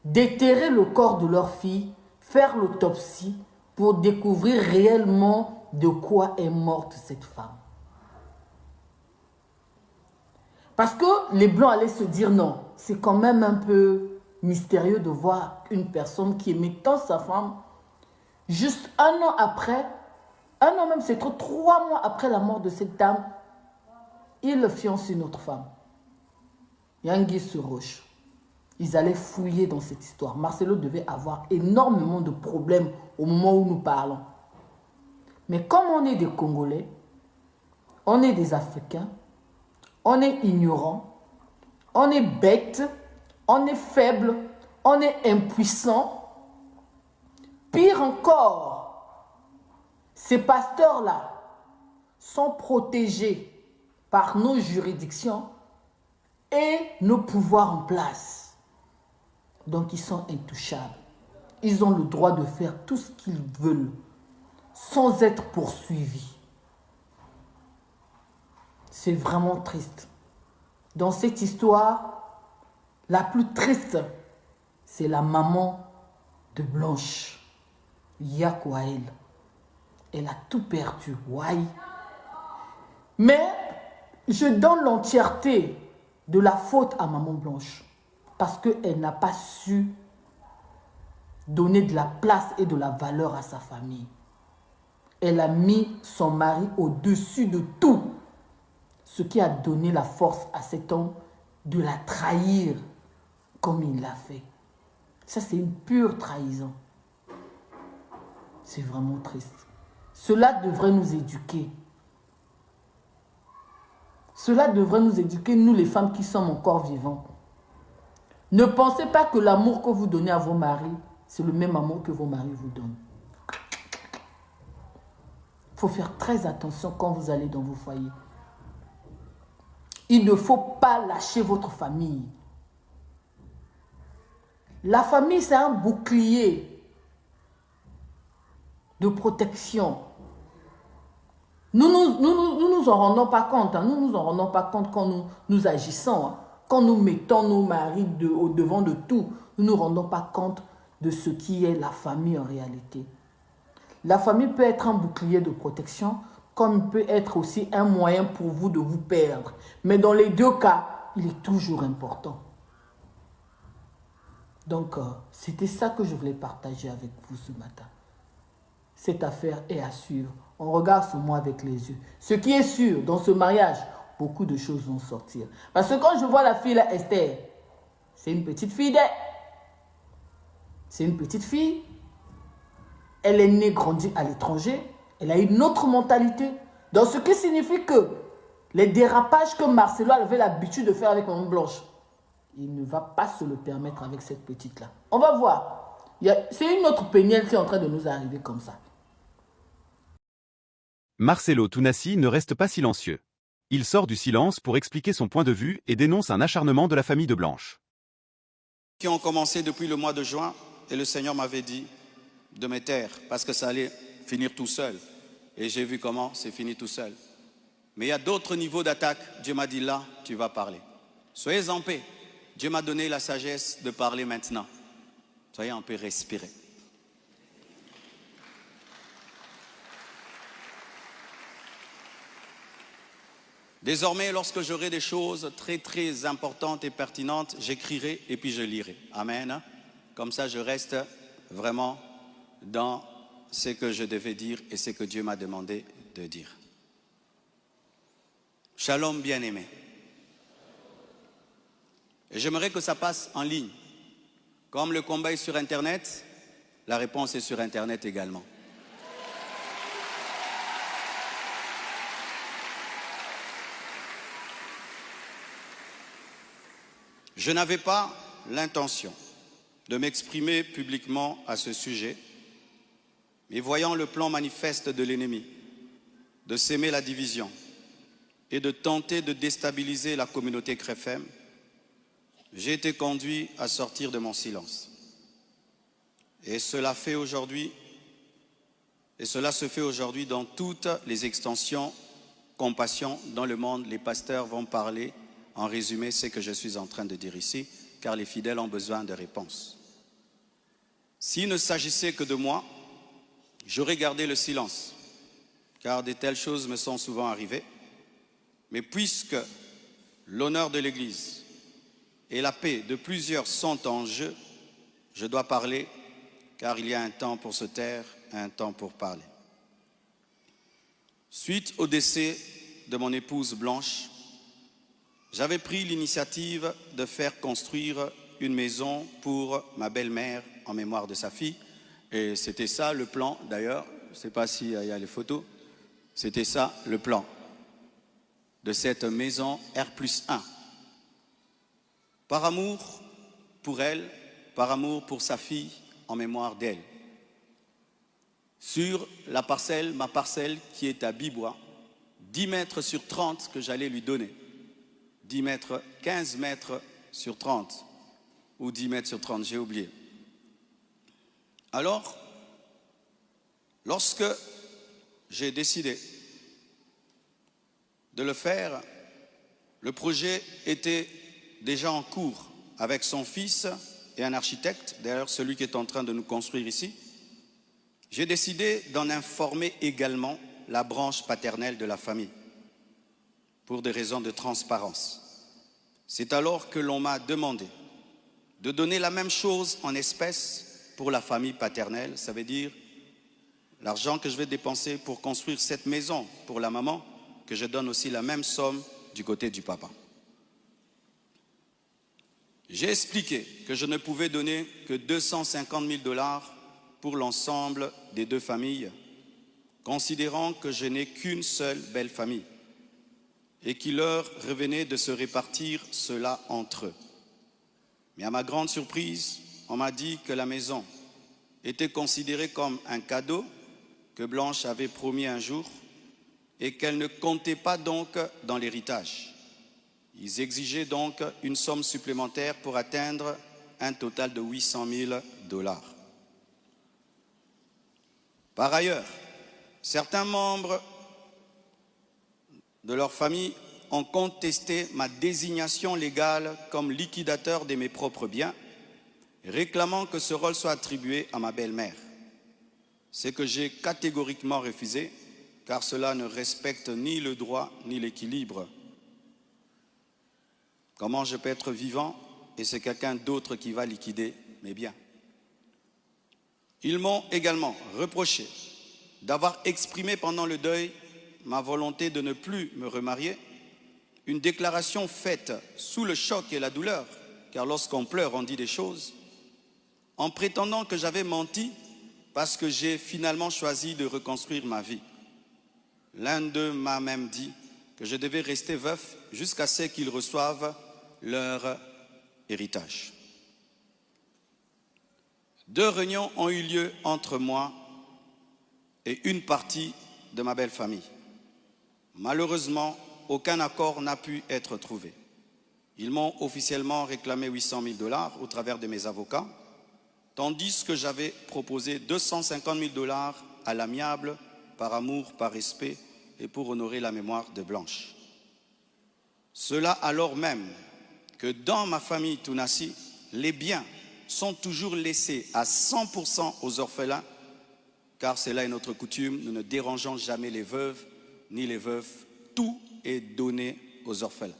déterrer le corps de leur fille, faire l'autopsie pour découvrir réellement de quoi est morte cette femme. Parce que les Blancs allaient se dire non, c'est quand même un peu mystérieux de voir une personne qui aimait tant sa femme, juste 1 an après, 1 an même, c'est trop, 3 mois après la mort de cette dame, il fiance une autre femme. Yangui sur roche. Ils allaient fouiller dans cette histoire. Marcelo devait avoir énormément de problèmes au moment où nous parlons. Mais comme on est des Congolais, on est des Africains, on est ignorants, on est bêtes, on est faible, on est impuissant. Pire encore, ces pasteurs-là sont protégés par nos juridictions et nos pouvoirs en place. Donc ils sont intouchables. Ils ont le droit de faire tout ce qu'ils veulent sans être poursuivis. C'est vraiment triste. Dans cette histoire, la plus triste, c'est la maman de Blanche, Yakwael. Elle a tout perdu, ouais. Mais je donne l'entièreté de la faute à Maman Blanche parce qu'elle n'a pas su donner de la place et de la valeur à sa famille. Elle a mis son mari au-dessus de tout, ce qui a donné la force à cet homme de la trahir comme il l'a fait. Ça, c'est une pure trahison. C'est vraiment triste. Cela devrait nous éduquer. Cela devrait nous éduquer, nous les femmes qui sommes encore vivantes. Ne pensez pas que l'amour que vous donnez à vos maris, c'est le même amour que vos maris vous donnent. Il faut faire très attention quand vous allez dans vos foyers. Il ne faut pas lâcher votre famille. La famille, c'est un bouclier de protection. Nous nous en rendons pas compte. Hein. Nous nous en rendons pas compte quand nous agissons. Hein. Quand nous mettons nos maris au devant de tout, nous ne nous rendons pas compte de ce qui est la famille en réalité. La famille peut être un bouclier de protection, comme peut être aussi un moyen pour vous de vous perdre. Mais dans les deux cas, il est toujours important. Donc, c'était ça que je voulais partager avec vous ce matin. Cette affaire est à suivre. On regarde ce mois avec les yeux. Ce qui est sûr, dans ce mariage, beaucoup de choses vont sortir. Parce que quand je vois la fille là, Esther, c'est une petite fille C'est une petite fille. Elle est née, grandie à l'étranger. Elle a une autre mentalité. Donc, ce qui signifie que les dérapages que Marcelo avait l'habitude de faire avec Maman Blanche, il ne va pas se le permettre avec cette petite-là. On va voir. C'est une autre pénielle qui est en train de nous arriver comme ça. Marcelo Tounassi ne reste pas silencieux. Il sort du silence pour expliquer son point de vue et dénonce un acharnement de la famille de Blanche. Qui ont commencé depuis le mois de juin et le Seigneur m'avait dit de me taire parce que ça allait finir tout seul. Et j'ai vu comment c'est fini tout seul. Mais il y a d'autres niveaux d'attaque. Dieu m'a dit là, tu vas parler. Soyez en paix. Dieu m'a donné la sagesse de parler maintenant. Soyez en paix, respirez. Désormais, lorsque j'aurai des choses très très importantes et pertinentes, j'écrirai et puis je lirai. Amen. Comme ça, je reste vraiment dans ce que je devais dire et ce que Dieu m'a demandé de dire. Shalom bien-aimé. Et j'aimerais que ça passe en ligne. Comme le combat est sur Internet, la réponse est sur Internet également. Je n'avais pas l'intention de m'exprimer publiquement à ce sujet, mais voyant le plan manifeste de l'ennemi, de s'aimer la division et de tenter de déstabiliser la communauté Krefem, j'ai été conduit à sortir de mon silence. Et cela se fait aujourd'hui dans toutes les extensions compassion dans le monde. Les pasteurs vont parler en résumé ce que je suis en train de dire ici, car les fidèles ont besoin de réponses. S'il ne s'agissait que de moi, j'aurais gardé le silence, car de telles choses me sont souvent arrivées. Mais puisque l'honneur de l'Église et la paix de plusieurs sont en jeu, je dois parler, car il y a un temps pour se taire, un temps pour parler. Suite au décès de mon épouse Blanche, j'avais pris l'initiative de faire construire une maison pour ma belle-mère en mémoire de sa fille. Et c'était ça le plan, d'ailleurs, je ne sais pas s'il y a les photos, c'était ça le plan de cette maison R+1. Par amour pour elle, par amour pour sa fille, en mémoire d'elle. Sur la parcelle, ma parcelle qui est à Bibois, 10 mètres sur 30 que j'allais lui donner. 10 mètres, 15 mètres sur 30, ou 10 mètres sur 30, j'ai oublié. Alors, lorsque j'ai décidé de le faire, le projet était déjà en cours avec son fils et un architecte, d'ailleurs celui qui est en train de nous construire ici. J'ai décidé d'en informer également la branche paternelle de la famille, pour des raisons de transparence. C'est alors que l'on m'a demandé de donner la même chose en espèces pour la famille paternelle. Ça veut dire l'argent que je vais dépenser pour construire cette maison pour la maman, que je donne aussi la même somme du côté du papa. J'ai expliqué que je ne pouvais donner que 250 000 $ pour l'ensemble des deux familles, considérant que je n'ai qu'une seule belle famille et qu'il leur revenait de se répartir cela entre eux. Mais à ma grande surprise, on m'a dit que la maison était considérée comme un cadeau que Blanche avait promis un jour et qu'elle ne comptait pas donc dans l'héritage. Ils exigeaient donc une somme supplémentaire pour atteindre un total de 800 000 $. Par ailleurs, certains membres de leur famille ont contesté ma désignation légale comme liquidateur de mes propres biens, réclamant que ce rôle soit attribué à ma belle-mère. Ce que j'ai catégoriquement refusé, car cela ne respecte ni le droit ni l'équilibre. Comment je peux être vivant et c'est quelqu'un d'autre qui va liquider mes biens? Ils m'ont également reproché d'avoir exprimé pendant le deuil ma volonté de ne plus me remarier, une déclaration faite sous le choc et la douleur, car lorsqu'on pleure, on dit des choses, en prétendant que j'avais menti parce que j'ai finalement choisi de reconstruire ma vie. L'un d'eux m'a même dit que je devais rester veuf jusqu'à ce qu'ils reçoivent leur héritage. 2 réunions ont eu lieu entre moi et une partie de ma belle famille. Malheureusement, aucun accord n'a pu être trouvé. Ils m'ont officiellement réclamé 800 000 $ au travers de mes avocats, tandis que j'avais proposé 250 000 $ à l'amiable, par amour, par respect et pour honorer la mémoire de Blanche. Cela alors même que dans ma famille Tounassi, les biens sont toujours laissés à 100% aux orphelins, car cela est notre coutume, nous ne dérangeons jamais les veuves ni les veufs, tout est donné aux orphelins.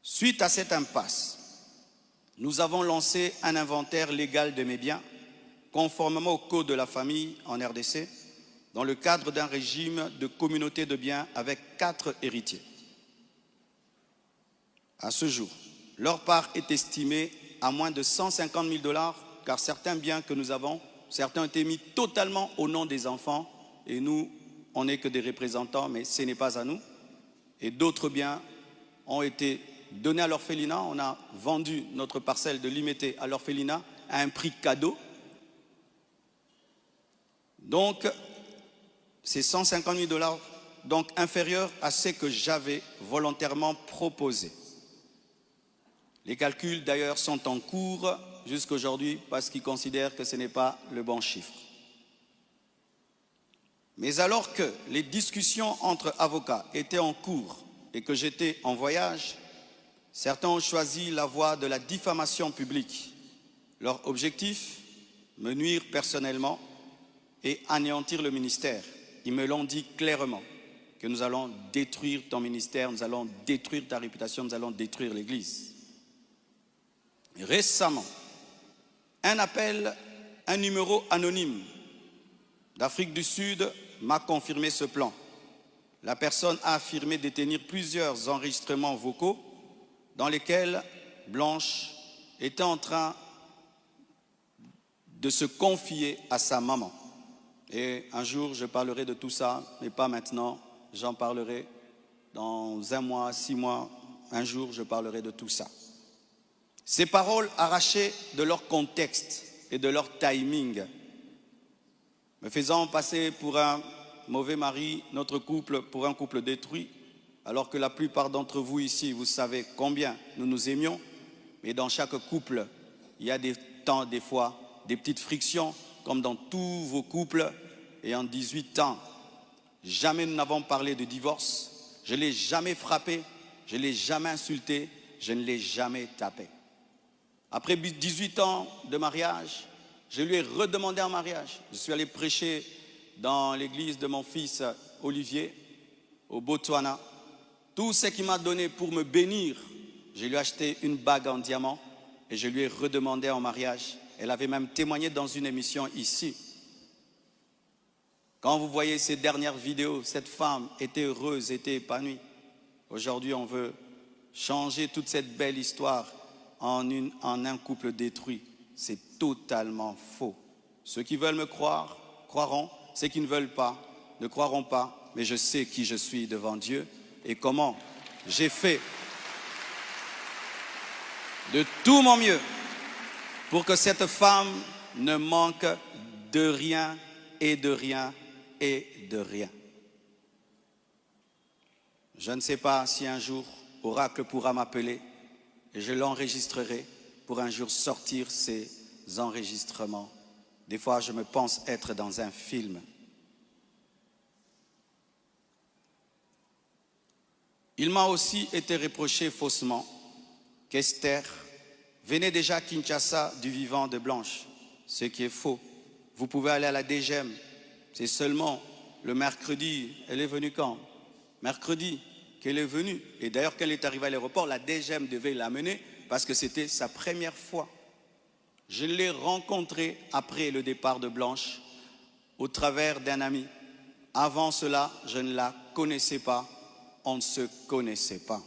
Suite à cette impasse, nous avons lancé un inventaire légal de mes biens, conformément au code de la famille en RDC, dans le cadre d'un régime de communauté de biens avec 4 héritiers. À ce jour, leur part est estimée à moins de 150 000 $, car certains biens que nous avons, certains ont été mis totalement au nom des enfants, et nous, on n'est que des représentants, mais ce n'est pas à nous. Et d'autres biens ont été donnés à l'orphelinat. On a vendu notre parcelle de Limété à l'orphelinat à un prix cadeau. Donc, c'est 150 000 $, donc inférieur à ce que j'avais volontairement proposé. Les calculs d'ailleurs sont en cours jusqu'à aujourd'hui parce qu'ils considèrent que ce n'est pas le bon chiffre. Mais alors que les discussions entre avocats étaient en cours et que j'étais en voyage, certains ont choisi la voie de la diffamation publique. Leur objectif, me nuire personnellement et anéantir le ministère. Ils me l'ont dit clairement, que nous allons détruire ton ministère, nous allons détruire ta réputation, nous allons détruire l'Église. Récemment, un appel, un numéro anonyme d'Afrique du Sud m'a confirmé ce plan. La personne a affirmé détenir plusieurs enregistrements vocaux dans lesquels Blanche était en train de se confier à sa maman. Et un jour, je parlerai de tout ça, mais pas maintenant. J'en parlerai dans 1 mois, 6 mois. Un jour, je parlerai de tout ça. Ces paroles arrachées de leur contexte et de leur timing, me faisant passer pour un mauvais mari, notre couple pour un couple détruit, alors que la plupart d'entre vous ici, vous savez combien nous nous aimions. Mais dans chaque couple, il y a des temps, des fois, des petites frictions, comme dans tous vos couples. Et en 18 ans, jamais nous n'avons parlé de divorce. Je ne l'ai jamais frappé, je ne l'ai jamais insulté, je ne l'ai jamais tapé. Après 18 ans de mariage, je lui ai redemandé en mariage. Je suis allé prêcher dans l'église de mon fils Olivier, au Botswana. Tout ce qu'il m'a donné pour me bénir, je lui ai acheté une bague en diamant et je lui ai redemandé en mariage. Elle avait même témoigné dans une émission ici. Quand vous voyez ces dernières vidéos, cette femme était heureuse, était épanouie. Aujourd'hui, on veut changer toute cette belle histoire en un couple détruit. C'est totalement faux. Ceux qui veulent me croire, croiront. Ceux qui ne veulent pas, ne croiront pas. Mais je sais qui je suis devant Dieu et comment j'ai fait de tout mon mieux pour que cette femme ne manque de rien et de rien et de rien. Je ne sais pas si un jour Oracle pourra m'appeler et je l'enregistrerai pour un jour sortir ces enregistrements. Des fois, je me pense être dans un film. Il m'a aussi été reproché faussement qu'Esther venait déjà à Kinshasa du vivant de Blanche, ce qui est faux. Vous pouvez aller à la DGM. C'est seulement le mercredi. Elle est venue quand? Mercredi qu'elle est venue. Et d'ailleurs, quand elle est arrivée à l'aéroport, la DGM devait l'amener parce que c'était sa première fois. Je l'ai rencontrée après le départ de Blanche au travers d'un ami. Avant cela, je ne la connaissais pas. On ne se connaissait pas.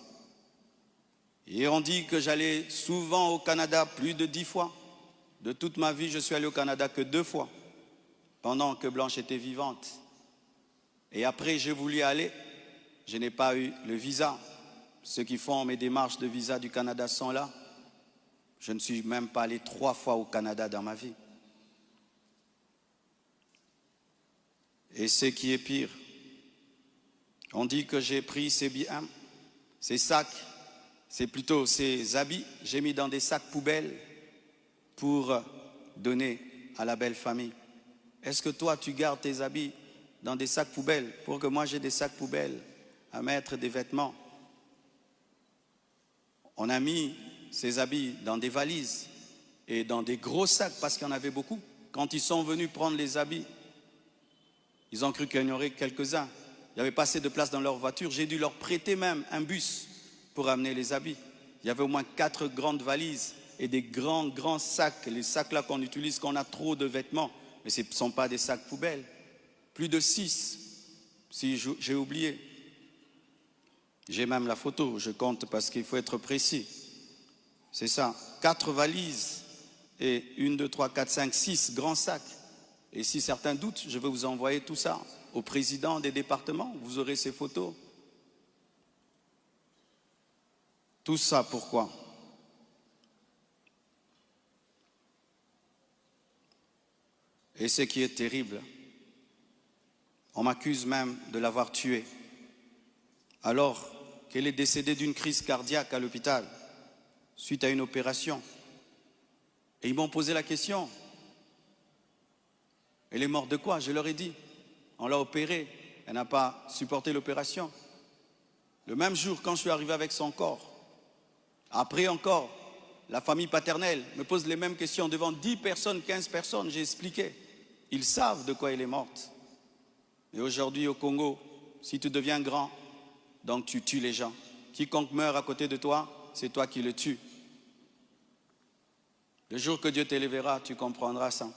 Et on dit que j'allais souvent au Canada plus de 10 fois. De toute ma vie, je suis allé au Canada que 2 fois, pendant que Blanche était vivante. Et après, j'ai voulu aller, je n'ai pas eu le visa. Ceux qui font mes démarches de visa du Canada sont là. Je ne suis même pas allé 3 fois au Canada dans ma vie. Et ce qui est pire, on dit que j'ai pris ces biens, ces sacs, c'est plutôt ces habits, j'ai mis dans des sacs poubelles pour donner à la belle famille. Est-ce que toi, tu gardes tes habits dans des sacs poubelles pour que moi j'ai des sacs poubelles à mettre des vêtements? On a mis ces habits dans des valises et dans des gros sacs parce qu'il y en avait beaucoup. Quand ils sont venus prendre les habits, ils ont cru qu'il y en aurait quelques-uns. Il n'y avait pas assez de place dans leur voiture. J'ai dû leur prêter même un bus pour amener les habits. Il y avait au moins 4 grandes valises et des grands sacs. Les sacs là qu'on utilise quand on a trop de vêtements. Mais ce ne sont pas des sacs poubelles. Plus de 6, si j'ai oublié. J'ai même la photo, je compte parce qu'il faut être précis. C'est ça, 4 valises et 1, 2, 3, 4, 5, 6 grands sacs. Et si certains doutent, je vais vous envoyer tout ça au président des départements. Vous aurez ces photos. Tout ça, pourquoi? Et ce qui est terrible, on m'accuse même de l'avoir tuée, alors qu'elle est décédée d'une crise cardiaque à l'hôpital, suite à une opération. Et ils m'ont posé la question, elle est morte de quoi? Je leur ai dit, on l'a opérée, elle n'a pas supporté l'opération. Le même jour, quand je suis arrivé avec son corps, après encore, la famille paternelle me pose les mêmes questions devant 10 personnes, 15 personnes, j'ai expliqué. Ils savent de quoi elle est morte. Et aujourd'hui au Congo, si tu deviens grand, donc tu tues les gens. Quiconque meurt à côté de toi, c'est toi qui le tues. Le jour que Dieu t'élèvera, tu comprendras ça.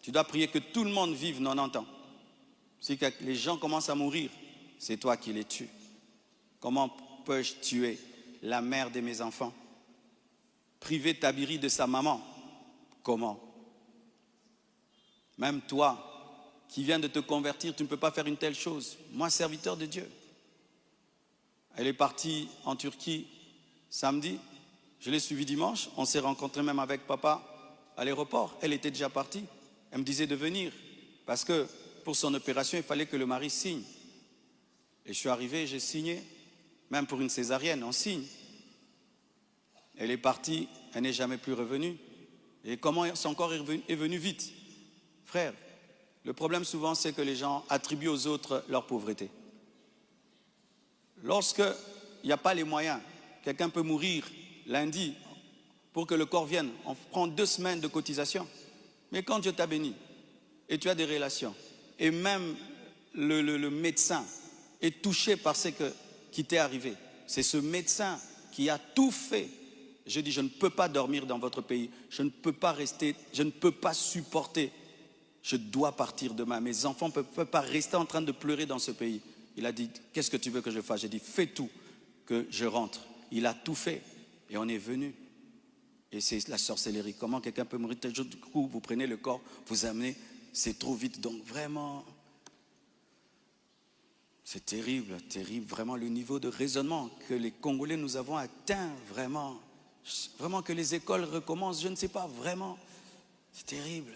Tu dois prier que tout le monde vive 90 ans. Si les gens commencent à mourir, c'est toi qui les tues. Comment peux-je tuer la mère de mes enfants? Priver Tabiri de sa maman? Comment? Même toi, qui viens de te convertir, tu ne peux pas faire une telle chose. Moi, serviteur de Dieu. Elle est partie en Turquie samedi. Je l'ai suivie dimanche. On s'est rencontrés même avec papa à l'aéroport. Elle était déjà partie. Elle me disait de venir. Parce que pour son opération, il fallait que le mari signe. Et je suis arrivé, j'ai signé. Même pour une césarienne, on signe. Elle est partie, elle n'est jamais plus revenue. Et comment son corps est venu vite? Frère, le problème souvent, c'est que les gens attribuent aux autres leur pauvreté. Lorsqu'il n'y a pas les moyens, quelqu'un peut mourir lundi pour que le corps vienne. On prend 2 semaines de cotisation. Mais quand Dieu t'a béni et tu as des relations, et même le médecin est touché par ce qui t'est arrivé, c'est ce médecin qui a tout fait. Je dis, je ne peux pas dormir dans votre pays, je ne peux pas rester, je ne peux pas supporter. Je dois partir demain. Mes enfants ne peuvent pas rester en train de pleurer dans ce pays. Il a dit, qu'est-ce que tu veux que je fasse? J'ai dit, fais tout, que je rentre. Il a tout fait. Et on est venu. Et c'est la sorcellerie. Comment quelqu'un peut mourir tel jour? Du coup, vous prenez le corps, vous amenez, c'est trop vite. Donc vraiment, c'est terrible, terrible. Vraiment le niveau de raisonnement que les Congolais nous avons atteint. Vraiment, vraiment que les écoles recommencent. Je ne sais pas, vraiment. C'est terrible.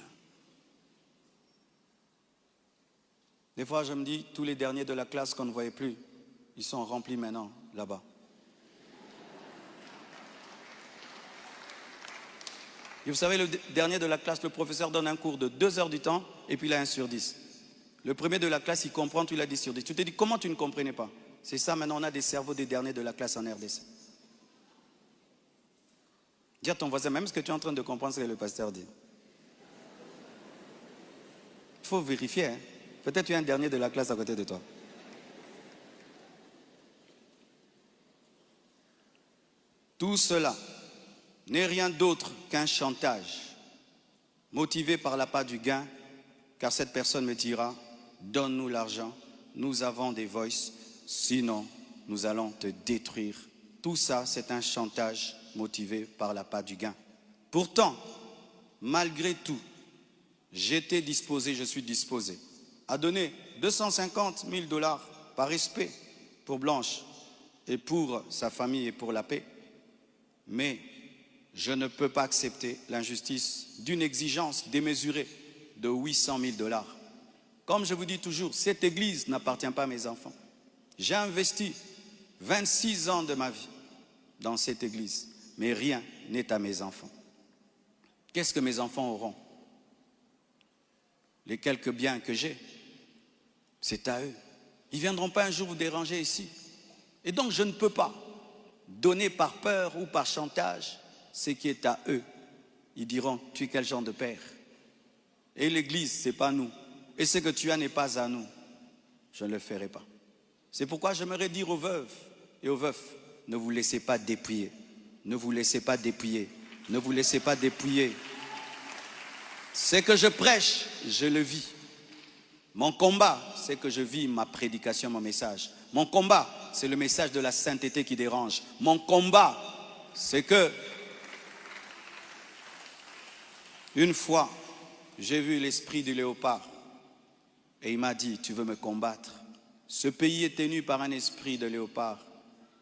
Des fois, je me dis, tous les derniers de la classe qu'on ne voyait plus, ils sont remplis maintenant, là-bas. Et vous savez, le dernier de la classe, le professeur donne un cours de 2 heures du temps, et puis il a 1 sur 10. Le premier de la classe, il comprend, tu l'as 10 sur 10. Tu te dis, comment tu ne comprenais pas? C'est ça, maintenant, on a des cerveaux des derniers de la classe en RDC. Dis à ton voisin, même ce que tu es en train de comprendre, ce que le pasteur dit. Il faut vérifier, hein. Peut-être tu es un dernier de la classe à côté de toi. Tout cela n'est rien d'autre qu'un chantage, motivé par l'appât du gain, car cette personne me dira, donne-nous l'argent, nous avons des voices, sinon nous allons te détruire. Tout ça, c'est un chantage motivé par l'appât du gain. Pourtant, malgré tout, j'étais disposé, je suis disposé à donner 250 000 $ par respect pour Blanche et pour sa famille et pour la paix. Mais je ne peux pas accepter l'injustice d'une exigence démesurée de 800 000 $. Comme je vous dis toujours, cette église n'appartient pas à mes enfants. J'ai investi 26 ans de ma vie dans cette église, mais rien n'est à mes enfants. Qu'est-ce que mes enfants auront? Les quelques biens que j'ai, c'est à eux. Ils ne viendront pas un jour vous déranger ici. Et donc je ne peux pas donner par peur ou par chantage ce qui est à eux. Ils diront, tu es quel genre de père? Et l'église, ce n'est pas nous. Et ce que tu as n'est pas à nous. Je ne le ferai pas. C'est pourquoi j'aimerais dire aux veuves et aux veufs, ne vous laissez pas dépouiller. Ne vous laissez pas dépouiller. Ne vous laissez pas dépouiller. Ce que je prêche, je le vis. Mon combat, c'est que je vis ma prédication, mon message. Mon combat, c'est le message de la sainteté qui dérange. Mon combat, c'est que Une fois, j'ai vu l'esprit du léopard et il m'a dit, tu veux me combattre? Ce pays est tenu par un esprit de léopard,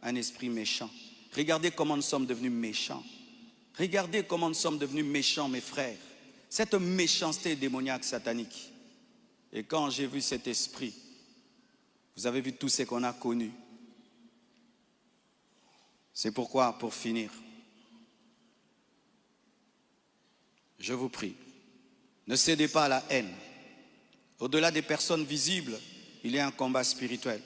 un esprit méchant. Regardez comment nous sommes devenus méchants. Regardez comment nous sommes devenus méchants, mes frères. Cette méchanceté démoniaque satanique. Et quand j'ai vu cet esprit, vous avez vu tout ce qu'on a connu. C'est pourquoi, pour finir, je vous prie, ne cédez pas à la haine. Au-delà des personnes visibles, il y a un combat spirituel.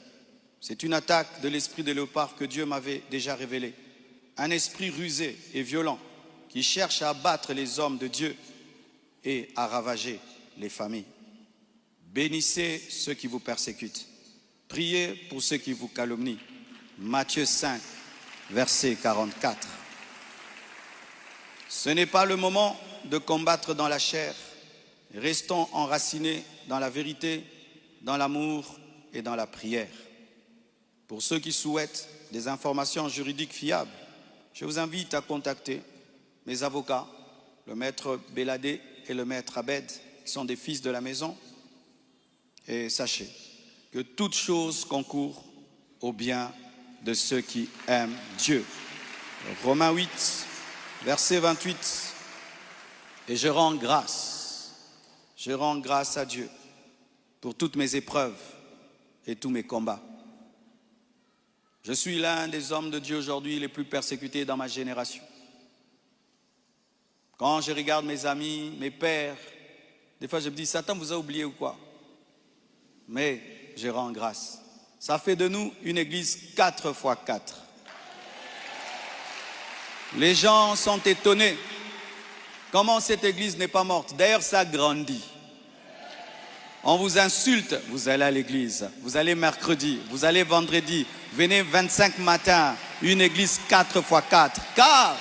C'est une attaque de l'esprit de léopard que Dieu m'avait déjà révélé. Un esprit rusé et violent qui cherche à abattre les hommes de Dieu et à ravager les familles. Bénissez ceux qui vous persécutent. Priez pour ceux qui vous calomnient. Matthieu 5, verset 44. Ce n'est pas le moment de combattre dans la chair. Restons enracinés dans la vérité, dans l'amour et dans la prière. Pour ceux qui souhaitent des informations juridiques fiables, je vous invite à contacter mes avocats, le maître Béladé et le maître Abed, qui sont des fils de la maison. Et sachez que toute chose concourt au bien de ceux qui aiment Dieu. Romains 8, verset 28. Et je rends grâce à Dieu pour toutes mes épreuves et tous mes combats. Je suis l'un des hommes de Dieu aujourd'hui les plus persécutés dans ma génération. Quand je regarde mes amis, mes pères, des fois je me dis, Satan vous a oublié ou quoi? Mais je rends grâce. Ça fait de nous une église 4x4. Les gens sont étonnés. Comment cette église n'est pas morte? D'ailleurs, ça grandit. On vous insulte, vous allez à l'église. Vous allez mercredi, vous allez vendredi. Venez 25 matins, une église 4x4. Car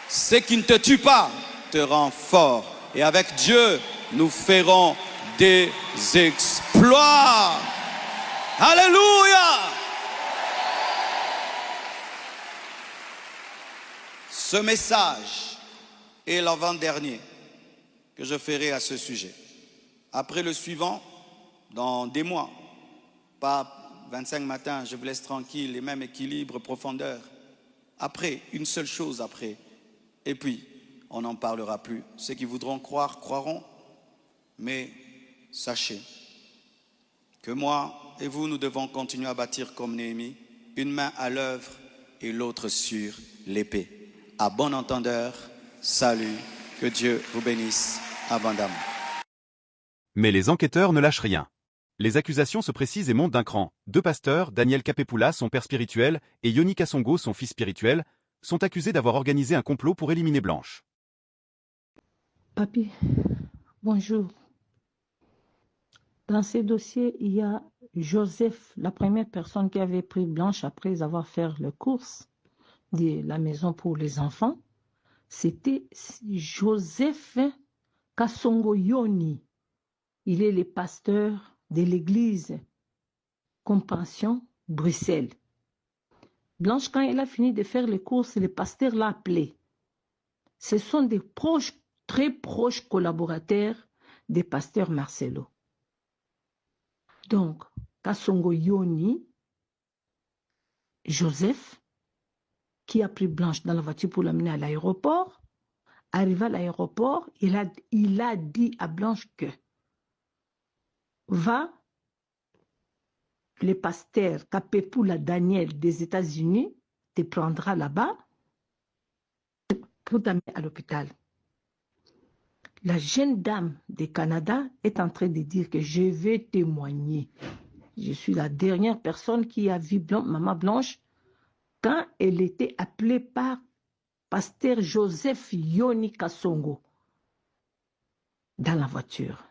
ce qui ne te tue pas te rend fort. Et avec Dieu, nous ferons des exploits. Alléluia! Ce message est l'avant-dernier que je ferai à ce sujet. Après le suivant, dans des mois, pas 25 matins, je vous laisse tranquille, les mêmes équilibres, profondeur. Après, une seule chose après. Et puis, on n'en parlera plus. Ceux qui voudront croire, croiront. Mais sachez que moi et vous, nous devons continuer à bâtir comme Néhémie, une main à l'œuvre et l'autre sur l'épée. À bon entendeur, salut, que Dieu vous bénisse abondamment. Mais les enquêteurs ne lâchent rien. Les accusations se précisent et montent d'un cran. Deux pasteurs, Daniel Kapepula, son père spirituel, et Yoni Kasongo, son fils spirituel, sont accusés d'avoir organisé un complot pour éliminer Blanche. Papi, bonjour. Dans ces dossiers, il y a Joseph, la première personne qui avait pris Blanche après avoir fait les courses de la maison pour les enfants. C'était Joseph Kasongo Yoni. Il est le pasteur de l'église Compassion, Bruxelles. Blanche, quand elle a fini de faire les courses, le pasteur l'a appelé. Ce sont des proches, très proches collaborateurs des pasteurs Marcelo. Donc, Kasongo Yoni, Joseph, qui a pris Blanche dans la voiture pour l'amener à l'aéroport, arrivé à l'aéroport, il a dit à Blanche que va, le pasteur Kapepula Daniel des États-Unis te prendra là-bas pour t'amener à l'hôpital. La jeune dame du Canada est en train de dire que je vais témoigner. Je suis la dernière personne qui a vu Maman Blanche quand elle était appelée par pasteur Joseph Yoni Kasongo dans la voiture.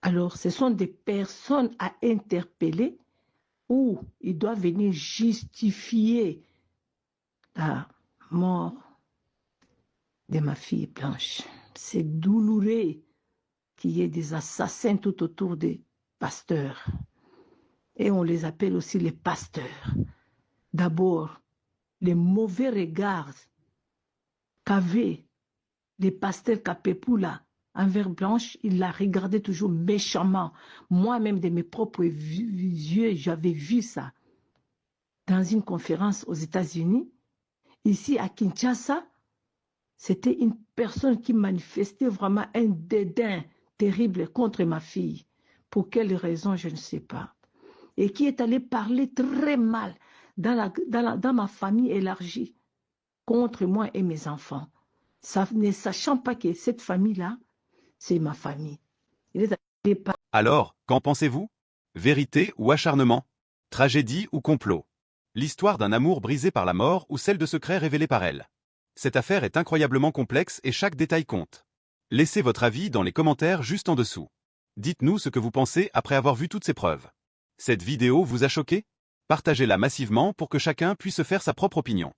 Alors, ce sont des personnes à interpeller où il doit venir justifier la mort de ma fille Blanche. C'est douloureux qu'il y ait des assassins tout autour des pasteurs. Et on les appelle aussi les pasteurs. D'abord, les mauvais regards qu'avaient les pasteurs Kapepula envers Blanche, il la regardait toujours méchamment. Moi-même, de mes propres yeux, j'avais vu ça. Dans une conférence aux États-Unis, ici à Kinshasa, c'était une personne qui manifestait vraiment un dédain terrible contre ma fille. Pour quelle raison, je ne sais pas. Et qui est allé parler très mal dans ma famille élargie contre moi et mes enfants. Ne sachant pas que cette famille-là, c'est ma famille. Il est allé parler. Alors, qu'en pensez-vous? Vérité ou acharnement? Tragédie ou complot? L'histoire d'un amour brisé par la mort ou celle de secrets révélés par elle? Cette affaire est incroyablement complexe et chaque détail compte. Laissez votre avis dans les commentaires juste en dessous. Dites-nous ce que vous pensez après avoir vu toutes ces preuves. Cette vidéo vous a choqué? Partagez-la massivement pour que chacun puisse se faire sa propre opinion.